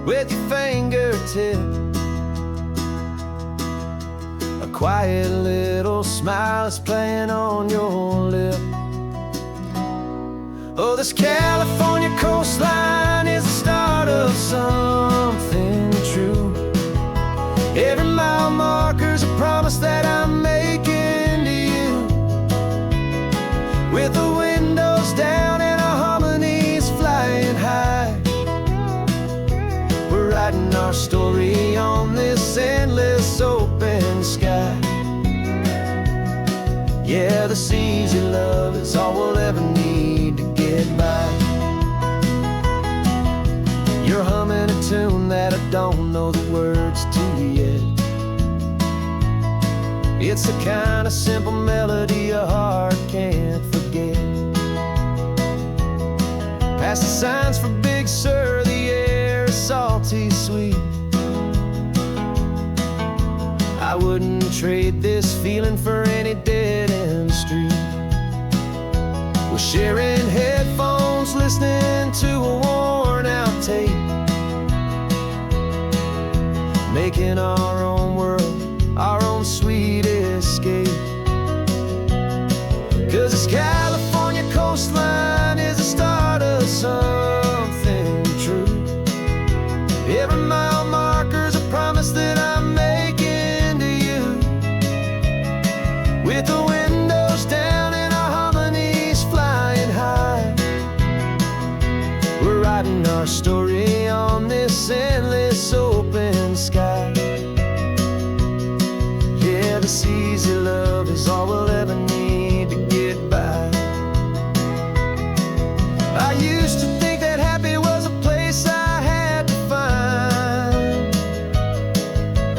with your fingertip, a quiet little smile is playing on your lip. Oh, this California coastline is the start of something true. Every mile marker's a promise that I'm making to you. With the windows down and our harmonies flying high, we're writing our story on this endless open sky. Yeah, this easy love is all we'll ever need to get by. You're humming a tune that I don't know the words to yet. It's the kind of simple melody a heart can't forget. Past the signs for Big Sur, the air is salty sweet. I wouldn't trade this feeling for any dead-end street. We're sharing headphones, listening to a worn-out tape, making our own world, our own sweet escape. 'Cause this California coastline is the start of something true. Every mile marker's a promise that I'm making to you. With the windows down and our harmonies flying high, we're writing our story on this endless open sky. Yeah, this easy love is all we'll ever need to get by. I used to think that happy was a place I had to find,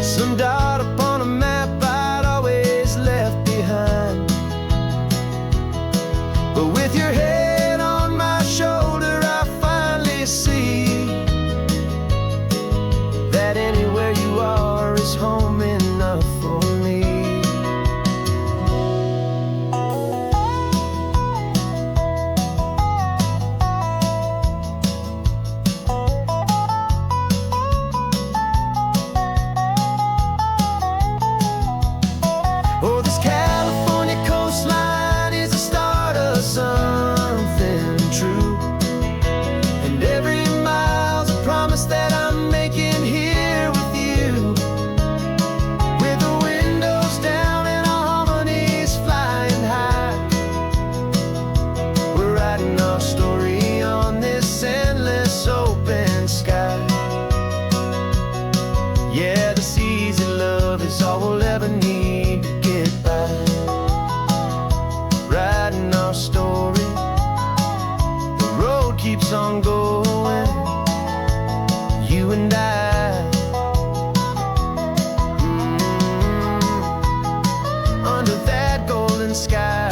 some dot upon a map I'd always left behind. But with your head on my shoulder, I finally see that anywhere you are is home enough for me. Oh, this California coastline is the start of something true. And every mile's a promise that I'm making here with you. With the windows down and our harmonies flying high, we're writing our story on this endless open sky. Yeah, this easy love is all we'll ever need to get by. Writing our story, the road keeps on going, you and I. Under that golden sky.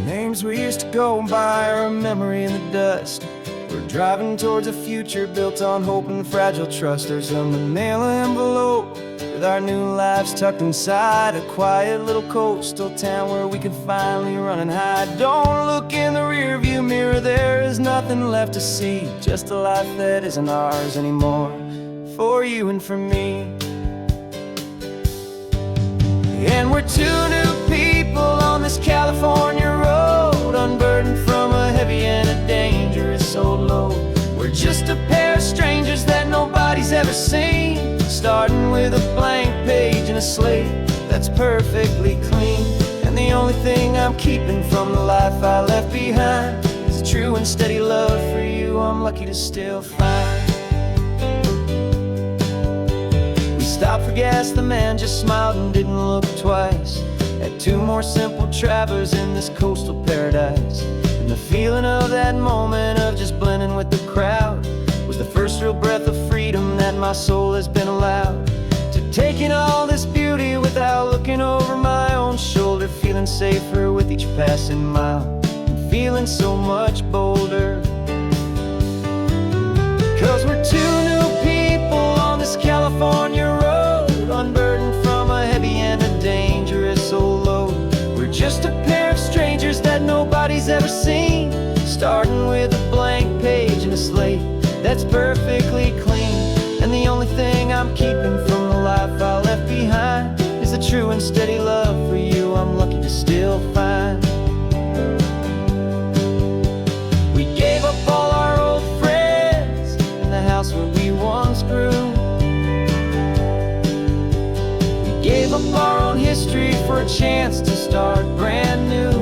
Names we used to go by are a memory in the dust. We're driving towards a future built on hope and fragile trust. There's a manila envelope with our new lives tucked inside, a quiet little coastal town where we could finally run and hide. Don't look in the rearview mirror, there is nothing left to see, just a life that isn't ours anymore, for you and for me. And we're two new people on this California road, unburdened from a heavy and a dangerous old load. We're just a pair of strangers that nobody's ever seen, starting with a blank page and a slate that's perfectly clean. And the only thing I'm keeping from the life I left behind is a true and steady love for you I'm lucky to still find. We stopped for gas, the man just smiled and didn't look twice. Had two more simple travelers in this coastal paradise. And the feeling of that moment of just blending with the crowd was the first real breath of freedom that my soul has been allowed. To take in all this beauty without looking over my own shoulder, feeling safer with each passing mile, and feeling so much bolder. 'Cause we're two new people on this California road, unburdened from a heavy and a dangerous old load. We're just a pair of strangers that nobody's ever seen, starting with a blank page and a slate that's perfectly clean. And the only thing I'm keeping from the life I left behind is the true and steady love for you I'm lucky to still find. We gave up all our old friends in the house where we once grew. We gave up our own history for a chance to start brand new.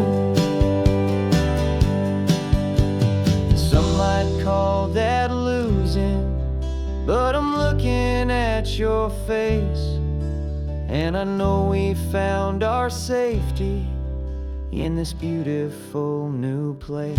Some might call that losing, but I'm looking at your face, and I know we found our safety in this beautiful new place.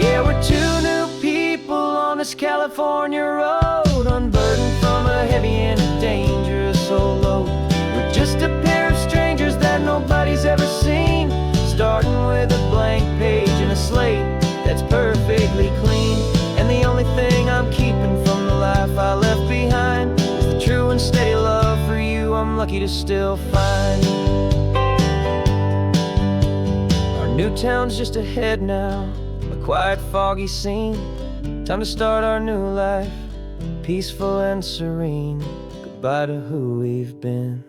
Yeah, we're two new people on this California road, unburdened from a heavy and a dangerous old load. We're just a pair of strangers that nobody's ever seen, starting with a blank page and a slate that's perfectly clean. And the only thing I'm keeping from the life I left behind is the true and steady love for you I'm lucky to still find. Our new town's just ahead now, a quiet, foggy scene. Time to start our new life, peaceful and serene. Goodbye to who we've been.